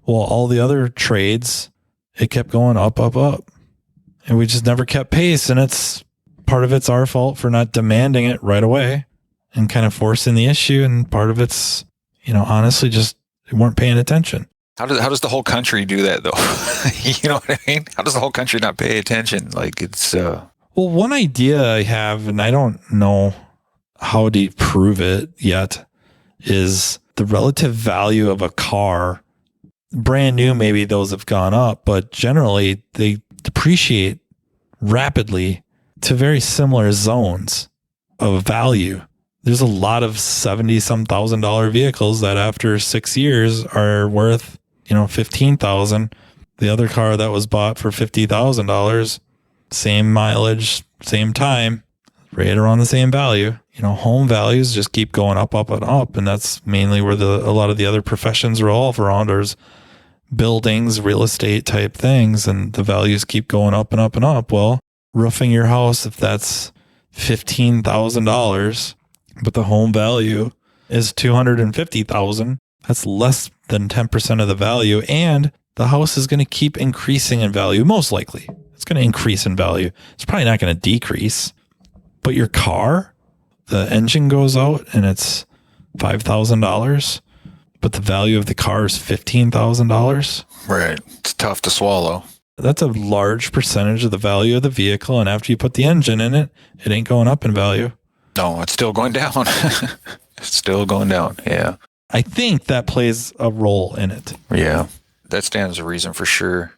while all the other trades, it kept going up, up, up. And we just never kept pace. And part of it's our fault for not demanding it right away and kind of forcing the issue. And part of it's, honestly, just we weren't paying attention. How does the whole country do that, though? You know what I mean? How does the whole country not pay attention? Like, it's... Well, one idea I have, and I don't know how to prove it yet, is the relative value of a car. Brand new, maybe those have gone up, but generally they depreciate rapidly to very similar zones of value. There's a lot of $70-some thousand vehicles that after 6 years are worth, $15,000. The other car that was bought for $50,000, same mileage, same time, right around the same value. Home values just keep going up, up, and up. And that's mainly where a lot of the other professions revolve around. There's buildings, real estate type things, and the values keep going up and up and up. Well, roofing your house, if that's $15,000, but the home value is $250,000, that's less than 10% of the value. And the house is going to keep increasing in value. Most likely it's going to increase in value. It's probably not going to decrease. But your car, the engine goes out and it's $5,000, but the value of the car is $15,000. Right. It's tough to swallow. That's a large percentage of the value of the vehicle. And after you put the engine in it, it ain't going up in value. No, it's still going down. It's still going down. Yeah. I think that plays a role in it. Yeah. That stands to reason for sure.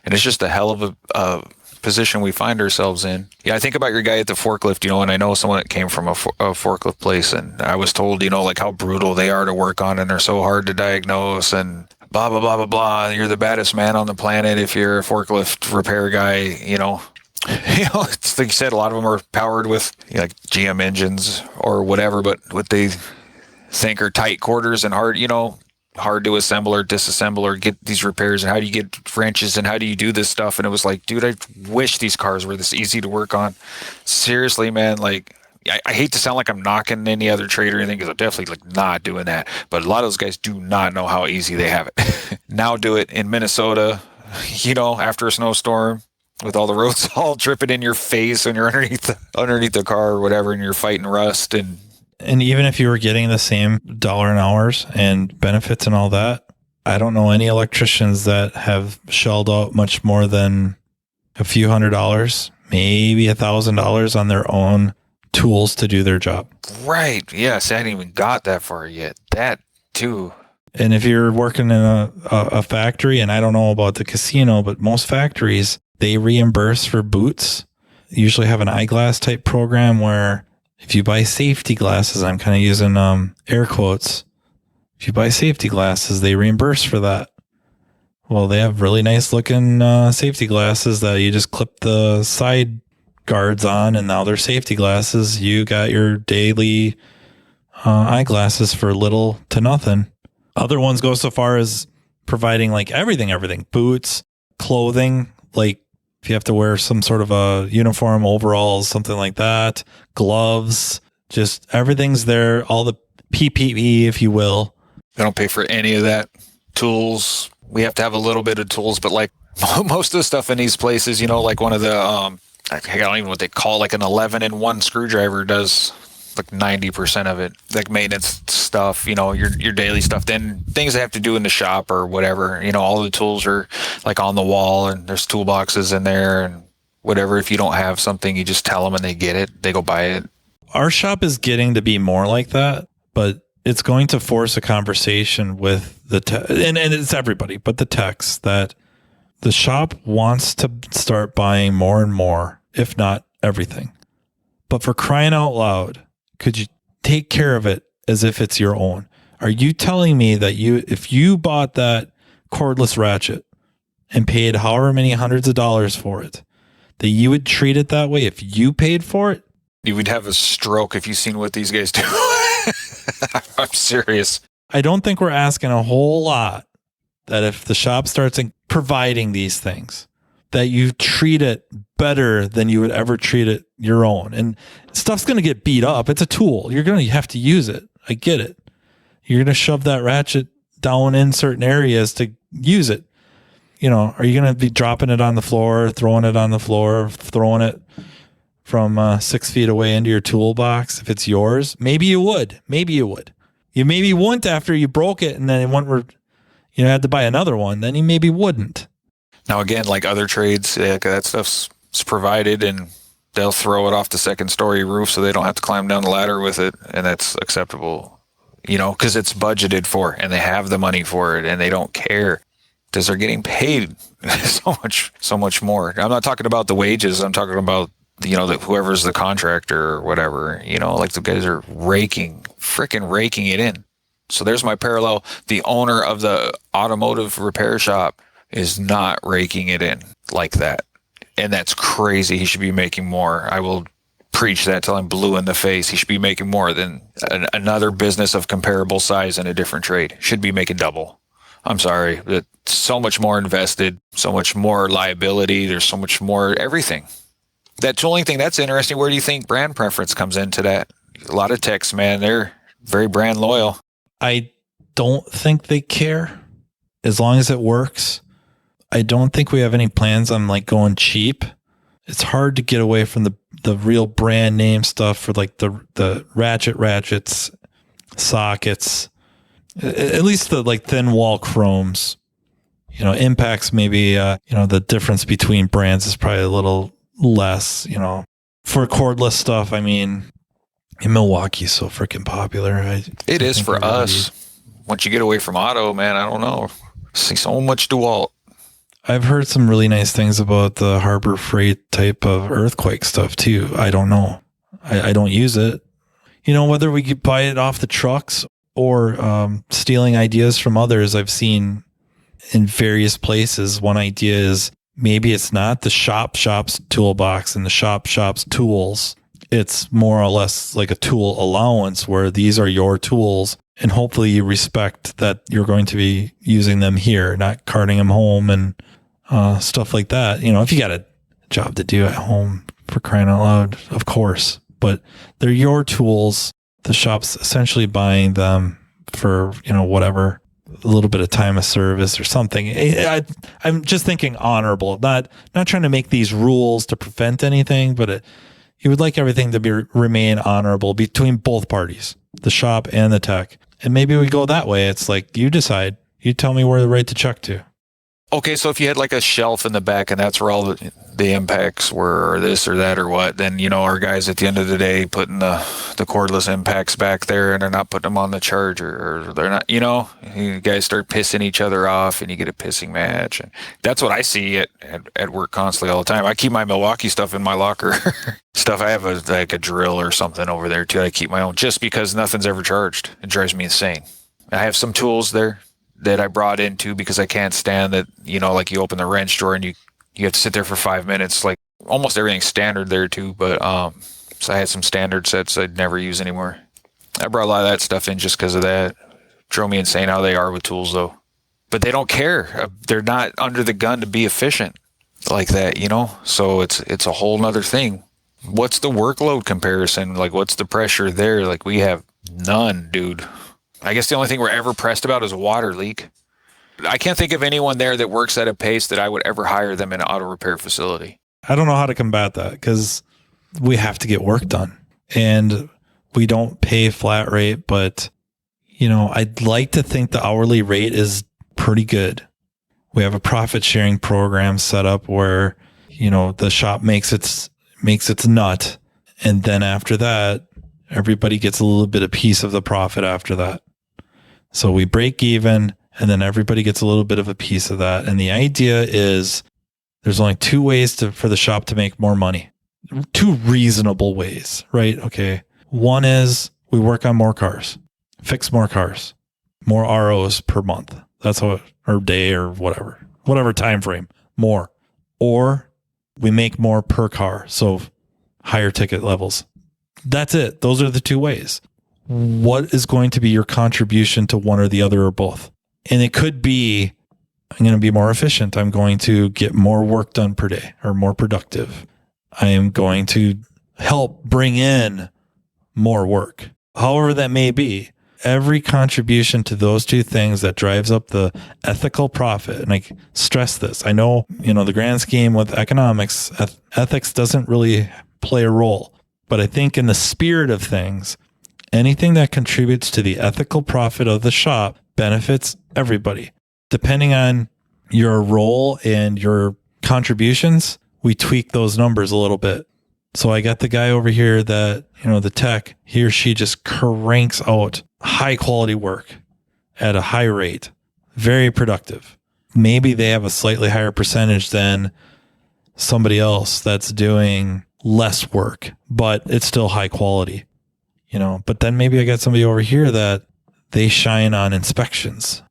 And it's just a hell of a position we find ourselves in. Yeah, I think about your guy at the forklift, and I know someone that came from a forklift place, and I was told, like how brutal they are to work on, and they're so hard to diagnose, and blah, blah, blah, blah, blah. You're the baddest man on the planet if you're a forklift repair guy, it's like you said, a lot of them are powered with like GM engines or whatever, but what they think are tight quarters and hard to assemble or disassemble or get these repairs, and how do you get wrenches and how do you do this stuff? And it was like, dude, I wish these cars were this easy to work on. Seriously, man, like I hate to sound like I'm knocking any other trade or anything, because I'm definitely like not doing that. But a lot of those guys do not know how easy they have it. Now do it in Minnesota, after a snowstorm with all the roads all dripping in your face and you're underneath the car or whatever, and you're fighting rust. And even if you were getting the same dollar an hours and benefits and all that, I don't know any electricians that have shelled out much more than a few $100s, maybe $1,000 on their own tools to do their job. Right. Yes. I hadn't even got that far yet. That too. And if you're working in a factory, and I don't know about the casino, but most factories, they reimburse for boots. They usually have an eyeglass type program where if you buy safety glasses, I'm kind of using air quotes. If you buy safety glasses, they reimburse for that. Well, they have really nice looking safety glasses that you just clip the side guards on, and now they're safety glasses. You got your daily eyeglasses for little to nothing. Other ones go so far as providing like everything, boots, clothing, like if you have to wear some sort of a uniform, overalls, something like that, gloves, just everything's there, all the PPE, if you will. They don't pay for any of that. Tools, we have to have a little bit of tools, but like most of the stuff in these places, like one of the, I don't even know what they call, like an 11-in-1 screwdriver does like 90% of it, like maintenance stuff, your daily stuff. Then things they have to do in the shop or whatever, all the tools are like on the wall, and there's toolboxes in there and whatever. If you don't have something, you just tell them and they get it. They go buy it. Our shop is getting to be more like that, but it's going to force a conversation with the and it's everybody, but the techs, that the shop wants to start buying more and more, if not everything. But for crying out loud, could you take care of it as if it's your own? Are you telling me that if you bought that cordless ratchet and paid however many hundreds of dollars for it, that you would treat it that way if you paid for it? You would have a stroke if you seen what these guys do. I'm serious. I don't think we're asking a whole lot, that if the shop starts providing these things, that you treat it better than you would ever treat it your own. And stuff's going to get beat up. It's a tool. You're going to have to use it. I get it. You're going to shove that ratchet down in certain areas to use it. Are you going to be dropping it on the floor, throwing it on the floor, throwing it from 6 feet away into your toolbox if it's yours? Maybe you would. You maybe wouldn't after you broke it and then had to buy another one. Then you maybe wouldn't. Now, again, like other trades, that stuff's provided, and they'll throw it off the second story roof so they don't have to climb down the ladder with it, and that's acceptable, because it's budgeted for, and they have the money for it, and they don't care because they're getting paid so much more. I'm not talking about the wages. I'm talking about, whoever's the contractor or whatever, like the guys are freaking raking it in. So there's my parallel. The owner of the automotive repair shop is not raking it in like that. And that's crazy. He should be making more. I will preach that till I'm blue in the face. He should be making more than another business of comparable size in a different trade. Should be making double. I'm sorry. But so much more invested, so much more liability. There's so much more everything. That tooling thing, that's interesting. Where do you think brand preference comes into that? A lot of techs, man, they're very brand loyal. I don't think they care as long as it works. I don't think we have any plans on like going cheap. It's hard to get away from the real brand name stuff for like the ratchets, sockets, at least the like thin wall chromes. Impacts maybe, the difference between brands is probably a little less, for cordless stuff. I mean, in Milwaukee is so freaking popular. It is for us. Once you get away from auto, man, I don't know. See so much DeWalt. I've heard some really nice things about the Harbor Freight type of earthquake stuff too. I don't know. I don't use it. Whether we could buy it off the trucks or stealing ideas from others, I've seen in various places. One idea is maybe it's not the shop's toolbox and the shop's tools. It's more or less like a tool allowance where these are your tools, and hopefully you respect that you're going to be using them here, not carting them home and stuff like that. If you got a job to do at home, for crying out loud, of course, but they're your tools. The shop's essentially buying them for, whatever, a little bit of time of service or something. I'm just thinking honorable, not trying to make these rules to prevent anything, but you would like everything to remain honorable between both parties, the shop and the tech. And maybe we go that way. It's like, you decide, you tell me where to write the check to. Okay, so if you had like a shelf in the back and that's where all the impacts were, or this or that or what, then, our guys at the end of the day putting the cordless impacts back there, and they're not putting them on the charger, or they're not, you guys start pissing each other off and you get a pissing match. And that's what I see at work constantly all the time. I keep my Milwaukee stuff in my locker. Stuff, I have a drill or something over there too. I keep my own just because nothing's ever charged. It drives me insane. I have some tools there that I brought into because I can't stand that, like you open the wrench drawer and you have to sit there for 5 minutes. Like almost everything's standard there too. But so I had some standard sets I'd never use anymore. I brought a lot of that stuff in just because of that. Drove me insane how they are with tools though. But they don't care. They're not under the gun to be efficient like that, So it's a whole nother thing. What's the workload comparison? Like what's the pressure there? Like we have none, dude. I guess the only thing we're ever pressed about is a water leak. I can't think of anyone there that works at a pace that I would ever hire them in an auto repair facility. I don't know how to combat that because we have to get work done and we don't pay flat rate, but I'd like to think the hourly rate is pretty good. We have a profit sharing program set up where, the shop makes its nut. And then after that, everybody gets a little bit of piece of the profit after that. So we break even and then everybody gets a little bit of a piece of that. And the idea is there's only two ways for the shop to make more money. Two reasonable ways, right? Okay. One is we work on more cars, fix more cars, more ROs per month. That's how, or day or whatever time frame, more. Or we make more per car. So higher ticket levels. That's it. Those are the two ways. What is going to be your contribution to one or the other or both? And it could be, I'm going to be more efficient. I'm going to get more work done per day or more productive. I am going to help bring in more work. However that may be, every contribution to those two things that drives up the ethical profit. And I stress this. I know, the grand scheme with economics, ethics doesn't really play a role. But I think in the spirit of things, anything that contributes to the ethical profit of the shop benefits everybody. Depending on your role and your contributions, we tweak those numbers a little bit. So I got the guy over here that, the tech, he or she just cranks out high quality work at a high rate, very productive. Maybe they have a slightly higher percentage than somebody else that's doing less work, but it's still high quality, but then maybe I got somebody over here that they shine on inspections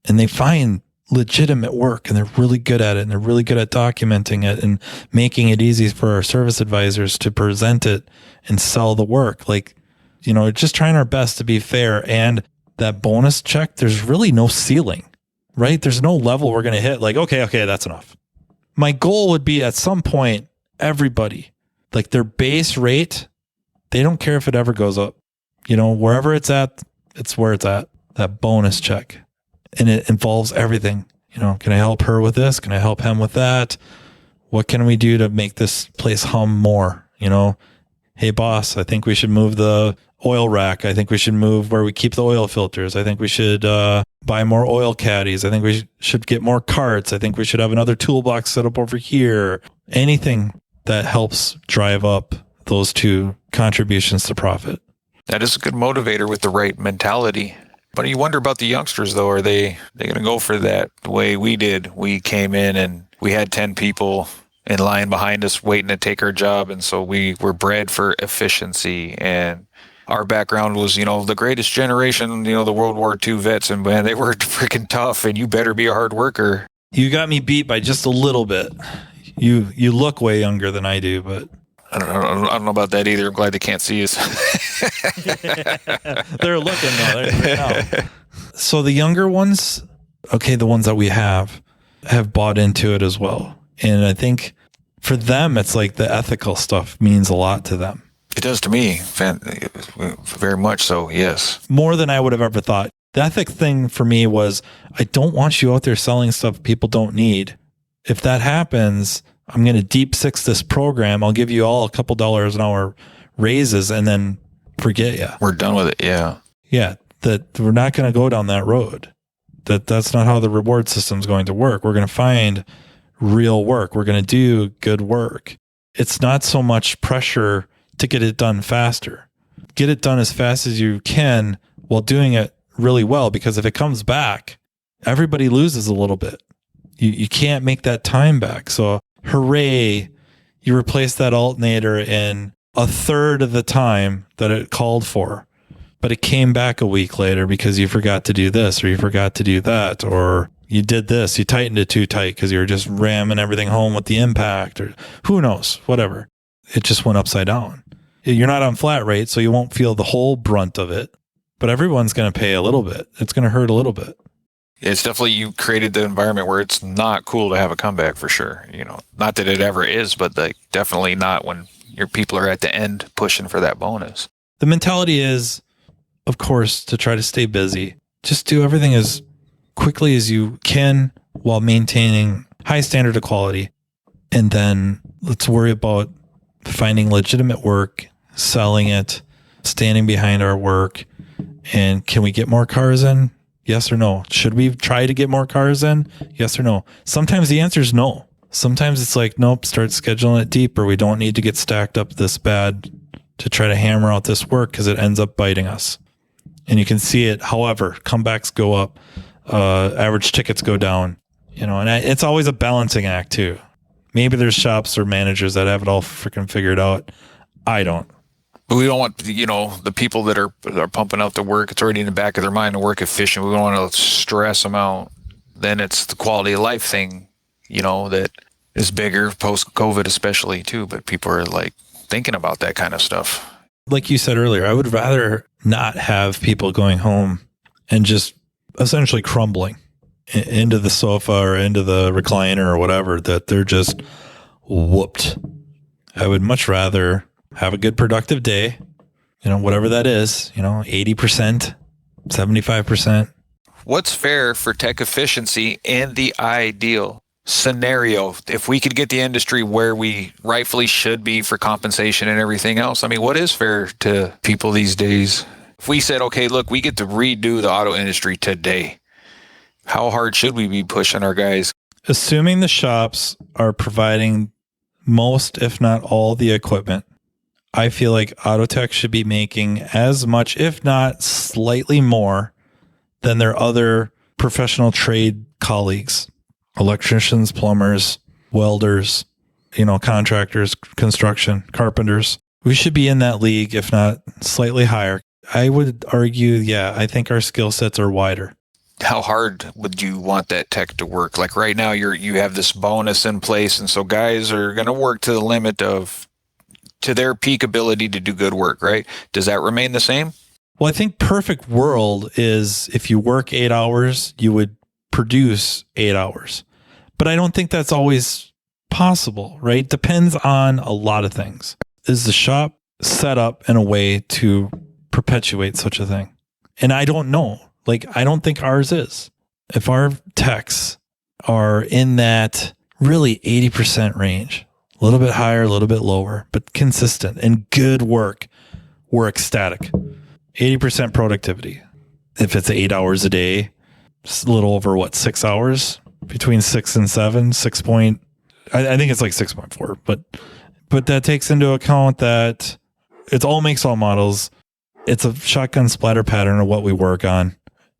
and they find legitimate work and they're really good at it and they're really good at documenting it and making it easy for our service advisors to present it and sell the work. Like, just trying our best to be fair. And that bonus check, there's really no ceiling, right? There's no level we're going to hit. Like, okay, that's enough. My goal would be at some point, everybody, like their base rate, they don't care if it ever goes up. Wherever it's at, it's where it's at. That bonus check. And it involves everything. Can I help her with this? Can I help him with that? What can we do to make this place hum more? Hey boss, I think we should move the oil rack. I think we should move where we keep the oil filters. I think we should buy more oil caddies. I think we should get more carts. I think we should have another toolbox set up over here. Anything that helps drive up those two contributions to profit. That is a good motivator with the right mentality. But you wonder about the youngsters, though. Are they going to go for that the way we did? We came in and we had 10 people in line behind us waiting to take our job. And so we were bred for efficiency. And our background was, the greatest generation, the World War II vets. And man, they were freaking tough and you better be a hard worker. You got me beat by just a little bit. You look way younger than I do, but I don't know about that either. I'm glad they can't see us. they're looking though. Right now. So the younger ones, okay, the ones that we have bought into it as well. And I think for them, it's like the ethical stuff means a lot to them. It does to me, very much so, yes. More than I would have ever thought. The ethic thing for me was, I don't want you out there selling stuff people don't need. If that happens, I'm going to deep six this program. I'll give you all a couple dollars an hour raises and then forget you. We're done with it, yeah. Yeah, that we're not going to go down that road. That's not how the reward system is going to work. We're going to find real work. We're going to do good work. It's not so much pressure to get it done faster. Get it done as fast as you can while doing it really well, because if it comes back, everybody loses a little bit. You can't make that time back. So hooray, you replace that alternator in a third of the time that it called for, but it came back a week later because you forgot to do this or you forgot to do that, or you did this, you tightened it too tight because you were just ramming everything home with the impact, or who knows, whatever. It just went upside down. You're not on flat rate, so you won't feel the whole brunt of it, but everyone's going to pay a little bit. It's going to hurt a little bit. It's definitely, you created the environment where it's not cool to have a comeback for sure. You know, not that it ever is, but like definitely not when your people are at the end pushing for that bonus. The mentality is, of course, to try to stay busy. Just do everything as quickly as you can while maintaining high standard of quality. And then let's worry about finding legitimate work, selling it, standing behind our work. And can we get more cars in? Yes or no? Should we try to get more cars in? Yes or no? Sometimes the answer is no. Sometimes it's like, nope, start scheduling it deeper. We don't need to get stacked up this bad to try to hammer out this work because it ends up biting us. And you can see it. However, comebacks go up, average tickets go down, and it's always a balancing act too. Maybe there's shops or managers that have it all freaking figured out. I don't. But we don't want, the people that are pumping out the work, it's already in the back of their mind to work efficient. We don't want to stress them out. Then it's the quality of life thing, that is bigger post-COVID especially too. But people are like thinking about that kind of stuff. Like you said earlier, I would rather not have people going home and just essentially crumbling into the sofa or into the recliner or whatever, that they're just whooped. I would much rather have a good productive day, whatever that is, 80%, 75%. What's fair for tech efficiency in the ideal scenario? If we could get the industry where we rightfully should be for compensation and everything else, I mean, what is fair to people these days? If we said, okay, look, we get to redo the auto industry today, how hard should we be pushing our guys? Assuming the shops are providing most, if not all, the equipment, I feel like AUTOTECH should be making as much, if not slightly more, than their other professional trade colleagues, electricians, plumbers, welders, contractors, construction, carpenters. We should be in that league, if not slightly higher. I would argue, I think our skill sets are wider. How hard would you want that tech to work? Like right now, you have this bonus in place, and so guys are going to work to the limit to their peak ability to do good work, right? Does that remain the same? Well, I think perfect world is if you work 8 hours, you would produce 8 hours. But I don't think that's always possible, right? Depends on a lot of things. Is the shop set up in a way to perpetuate such a thing? And I don't know. I don't think ours is. If our techs are in that really 80% range, a little bit higher, a little bit lower, but consistent and good work, we're ecstatic. 80% productivity. If it's 8 hours a day, it's a little over 6 hours? Between 6 and 7, I think it's like 6.4, but that takes into account that it's all makes, all models. It's a shotgun splatter pattern of what we work on.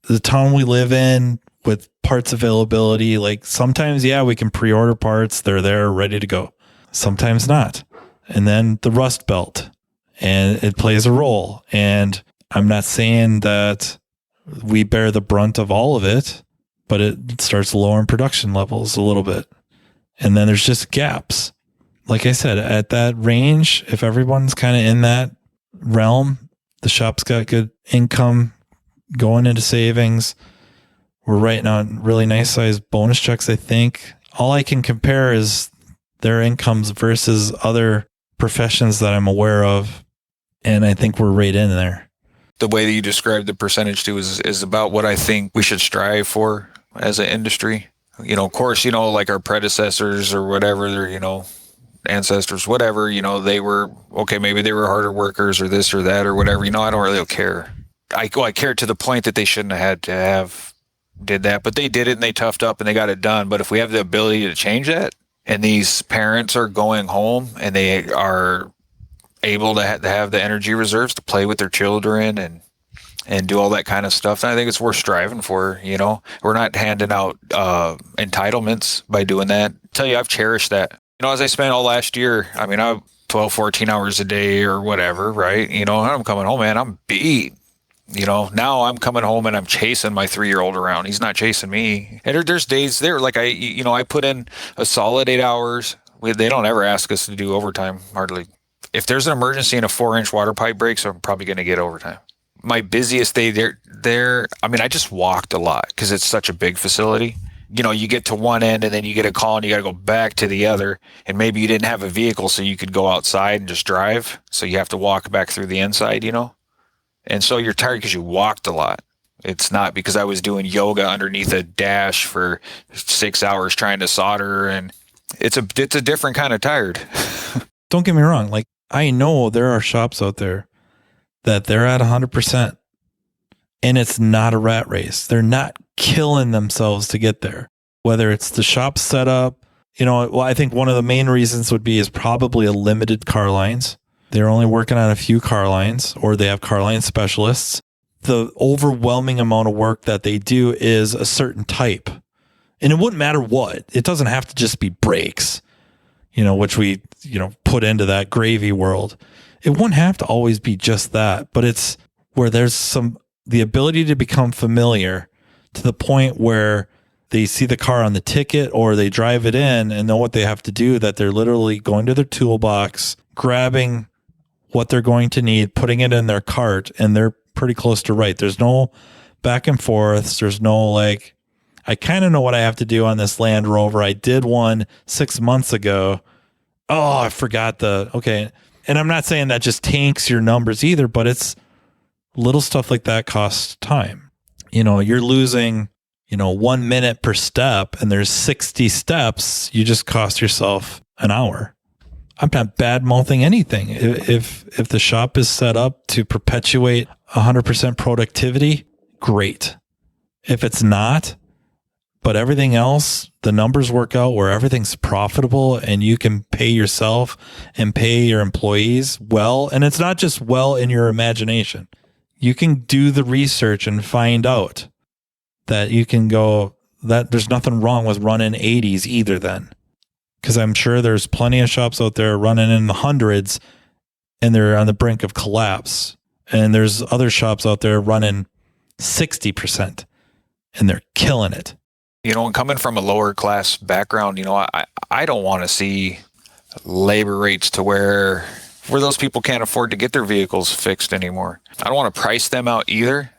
The town we live in with parts availability, sometimes, we can pre-order parts. They're there ready to go. Sometimes not. And then the rust belt, and it plays a role. And I'm not saying that we bear the brunt of all of it, but it starts lowering production levels a little bit. And then there's just gaps. Like I said, at that range, if everyone's kind of in that realm, the shop's got good income going into savings. We're writing on really nice sized bonus checks, I think. All I can compare is their incomes versus other professions that I'm aware of. And I think we're right in there. The way that you described the percentage too is about what I think we should strive for as an industry. Of course, like our predecessors or whatever, they're, ancestors, whatever, they were, okay, maybe they were harder workers or this or that or whatever, I don't really care. I care to the point that they shouldn't have had to did that, but they did it and they toughed up and they got it done. But if we have the ability to change that, and these parents are going home and they are able to have the energy reserves to play with their children and do all that kind of stuff, then I think it's worth striving for. We're not handing out entitlements by doing that. I tell you, I've cherished that. As I spent all last year, I 12, 14 hours a day or whatever, right? I'm coming home, man, I'm beat. Now I'm coming home and I'm chasing my 3-year-old around. He's not chasing me. And there's days there, like I put in a solid 8 hours. They don't ever ask us to do overtime, hardly. If there's an emergency and a 4-inch water pipe breaks, I'm probably going to get overtime. My busiest day there, I just walked a lot because it's such a big facility. You get to one end and then you get a call and you got to go back to the other. And maybe you didn't have a vehicle so you could go outside and just drive. So you have to walk back through the inside, And so you're tired because you walked a lot. It's not because I was doing yoga underneath a dash for 6 hours trying to solder. And it's a different kind of tired. Don't get me wrong. Like, I know there are shops out there that they're at 100% and it's not a rat race. They're not killing themselves to get there. Whether it's the shop setup, I think one of the main reasons would be is probably a limited car lines. They're only working on a few car lines, or they have car line specialists. The overwhelming amount of work that they do is a certain type. And it wouldn't matter what. It doesn't have to just be brakes, which we, put into that gravy world. It wouldn't have to always be just that, but it's where there's the ability to become familiar to the point where they see the car on the ticket or they drive it in and know what they have to do, that they're literally going to their toolbox, grabbing what they're going to need, putting it in their cart, and they're pretty close to right. There's no back and forths. There's no I kind of know what I have to do on this Land Rover. I did one 6 months ago. Oh, I forgot okay. And I'm not saying that just tanks your numbers either, but it's little stuff like that costs time. You're losing, 1 minute per step and there's 60 steps. You just cost yourself an hour. I'm not bad mouthing anything. If the shop is set up to perpetuate 100% productivity, great. If it's not, but everything else, the numbers work out where everything's profitable and you can pay yourself and pay your employees well. And it's not just well in your imagination. You can do the research and find out that you can go, that there's nothing wrong with running 80s either then. Because I'm sure there's plenty of shops out there running in the hundreds and they're on the brink of collapse. And there's other shops out there running 60% and they're killing it. And coming from a lower class background, I don't want to see labor rates to where those people can't afford to get their vehicles fixed anymore. I don't want to price them out either.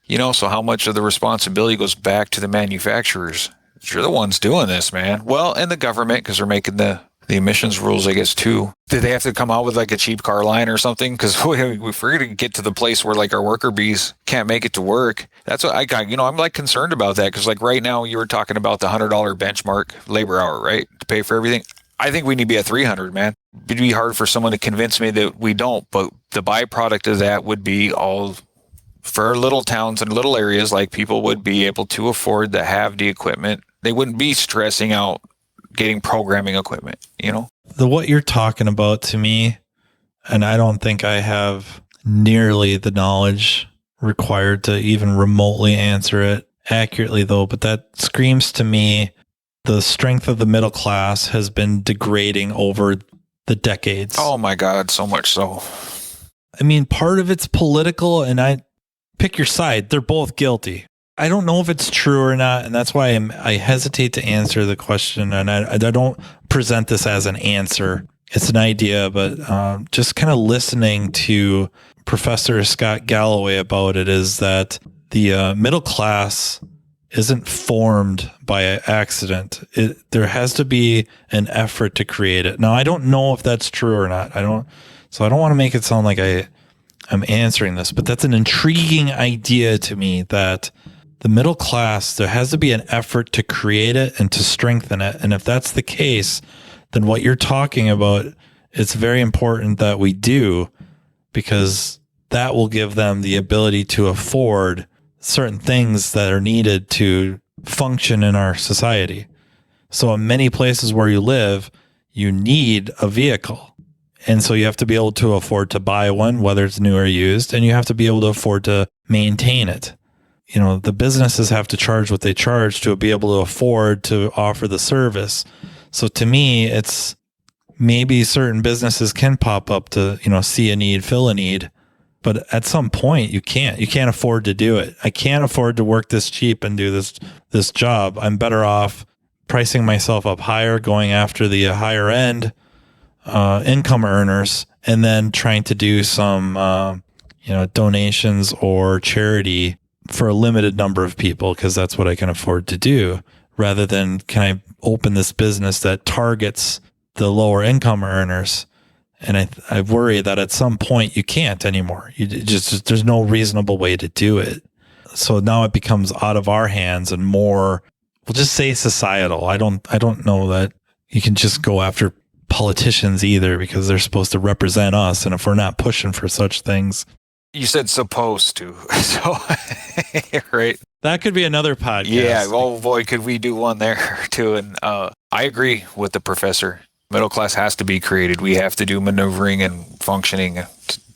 So how much of the responsibility goes back to the manufacturers? You're the ones doing this, man. Well, and the government, because they're making the emissions rules, I guess, too. Did they have to come out with a cheap car line or something? Because if we're going to get to the place where our worker bees can't make it to work, that's what I'm concerned about that. Because right now you were talking about the $100 benchmark labor hour, right? To pay for everything. I think we need to be at 300, man. It'd be hard for someone to convince me that we don't, but the byproduct of that would be all for little towns and little areas, people would be able to afford to have the equipment. They wouldn't be stressing out getting programming equipment, What you're talking about to me, and I don't think I have nearly the knowledge required to even remotely answer it accurately though, but that screams to me the strength of the middle class has been degrading over the decades. Oh my God, so much so. Part of it's political, and I pick your side. They're both guilty. I don't know if it's true or not, and that's why I hesitate to answer the question, and I don't present this as an answer. It's an idea, but just kind of listening to Professor Scott Galloway about it is that the middle class isn't formed by accident. There has to be an effort to create it. Now, I don't know if that's true or not. I don't want to make it sound like I'm answering this, but that's an intriguing idea to me, that the middle class, there has to be an effort to create it and to strengthen it. And if that's the case, then what you're talking about, it's very important that we do, because that will give them the ability to afford certain things that are needed to function in our society. So in many places where you live, you need a vehicle. And so you have to be able to afford to buy one, whether it's new or used, and you have to be able to afford to maintain it. You know, the businesses have to charge what they charge to be able to afford to offer the service. So to me, it's maybe certain businesses can pop up to, see a need, fill a need, but at some point you can't afford to do it. I can't afford to work this cheap and do this job. I'm better off pricing myself up higher, going after the higher end income earners, and then trying to do some, donations or charity for a limited number of people, because that's what I can afford to do, rather than can I open this business that targets the lower income earners. And I worry that at some point you can't anymore. There's no reasonable way to do it. So now it becomes out of our hands and more, we'll just say societal. I don't know that you can just go after politicians either, because they're supposed to represent us. And if we're not pushing for such things. You said supposed to, so right. That could be another podcast. Yeah. Oh boy, could we do one there too? And I agree with the professor. Middle class has to be created. We have to do maneuvering and functioning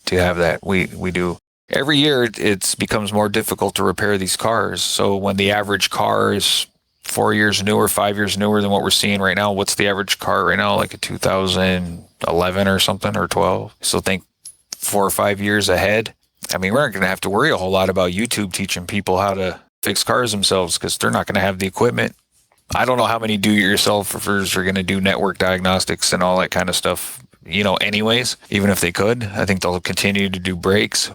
to have that. We do. Every year it becomes more difficult to repair these cars. So when the average car is 4 years newer, 5 years newer than what we're seeing right now, what's the average car right now? Like a 2011 or something, or 12. So think 4 or 5 years ahead. I mean, we're not going to have to worry a whole lot about YouTube teaching people how to fix cars themselves, because they're not going to have the equipment. I don't know how many do-it-yourselfers are going to do network diagnostics and all that kind of stuff, anyways, even if they could. I think they'll continue to do brakes.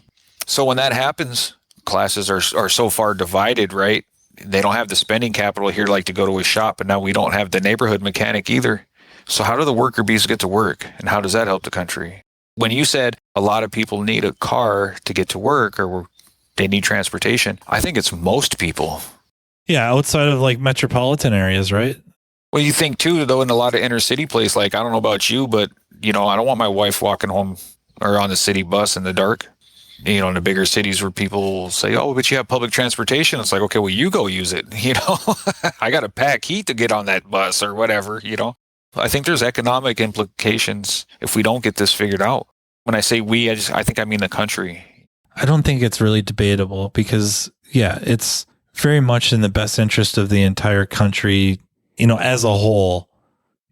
So when that happens, classes are so far divided, right? They don't have the spending capital here like to go to a shop, and now we don't have the neighborhood mechanic either. So how do the worker bees get to work, and how does that help the country? When you said a lot of people need a car to get to work, or they need transportation, I think it's most people. Yeah, outside of like metropolitan areas, right? Well, you think too, though, in a lot of inner city place, like, I don't know about you, but, I don't want my wife walking home or on the city bus in the dark. In the bigger cities where people say, oh, but you have public transportation. It's like, okay, well, you go use it. I got to pack heat to get on that bus or whatever, I think there's economic implications if we don't get this figured out. When I say we, I think I mean the country. I don't think it's really debatable, because, yeah, it's very much in the best interest of the entire country, as a whole,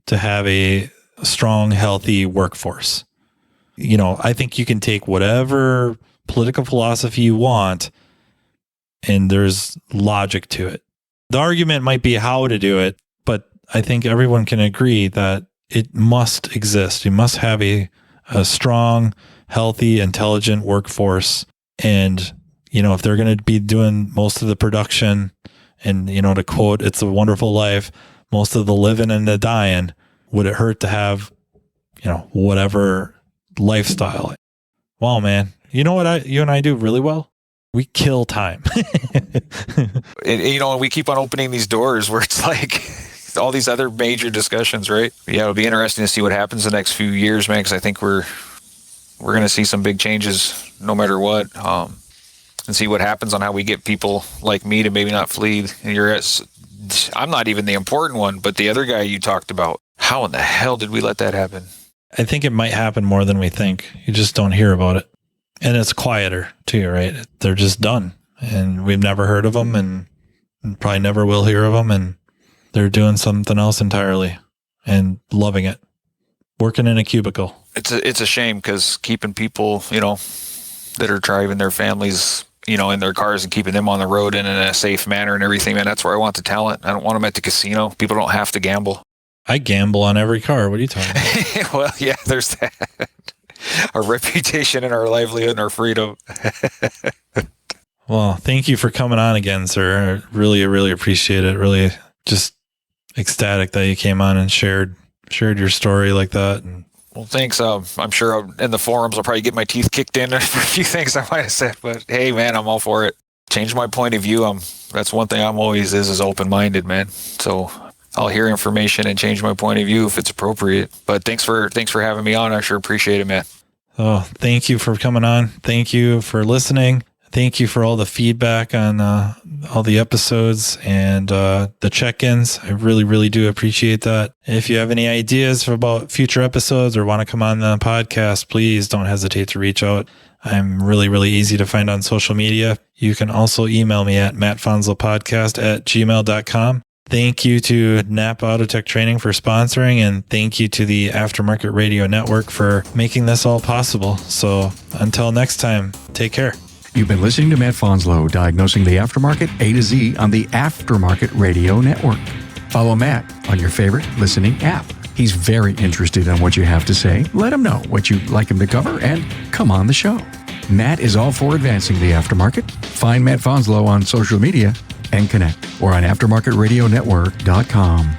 to have a strong, healthy workforce. I think you can take whatever political philosophy you want, and there's logic to it. The argument might be how to do it, but I think everyone can agree that it must exist. You must have a strong, healthy, intelligent workforce. And, if they're going to be doing most of the production and, to quote, "It's a Wonderful Life," most of the living and the dying, would it hurt to have, whatever lifestyle? Wow, man. You know what you and I do really well? We kill time. And we keep on opening these doors where it's like all these other major discussions, right? Yeah, it'll be interesting to see what happens the next few years, man, because I think we're going to see some big changes no matter what, and see what happens on how we get people like me to maybe not flee. I'm not even the important one, but the other guy you talked about, how in the hell did we let that happen? I think it might happen more than we think. You just don't hear about it. And it's quieter too, right? They're just done, and we've never heard of them, and probably never will hear of them. And they're doing something else entirely and loving it, working in a cubicle. It's a shame, because keeping people, that are driving their families in their cars and keeping them on the road and in a safe manner and everything, man. That's where I want the talent. I don't want them at the casino. People don't have to gamble. I gamble on every car. What are you talking about? Well, yeah, there's that. Our reputation and our livelihood and our freedom. Well, thank you for coming on again, sir. I really appreciate it. Really just ecstatic that you came on and shared your story like that. And well, thanks. I'm sure in the forums I'll probably get my teeth kicked in for a few things I might have said, but hey, man, I'm all for it. Change my point of view. That's one thing I'm always is open-minded, man. So I'll hear information and change my point of view if it's appropriate. But thanks for having me on. I sure appreciate it, man. Oh, thank you for coming on. Thank you for listening. Thank you for all the feedback on all the episodes and the check-ins. I really do appreciate that. If you have any ideas about future episodes or want to come on the podcast, please don't hesitate to reach out. I'm really easy to find on social media. You can also email me at mattfonslopodcast@gmail.com. Thank you to NAPA AUTOTECH Training for sponsoring, and thank you to the Aftermarket Radio Network for making this all possible. So until next time, take care. You've been listening to Matt Fonslow, diagnosing the aftermarket A to Z on the Aftermarket Radio Network. Follow Matt on your favorite listening app. He's very interested in what you have to say. Let him know what you'd like him to cover and come on the show. Matt is all for advancing the aftermarket. Find Matt Fonslow on social media and connect or on aftermarketradionetwork.com.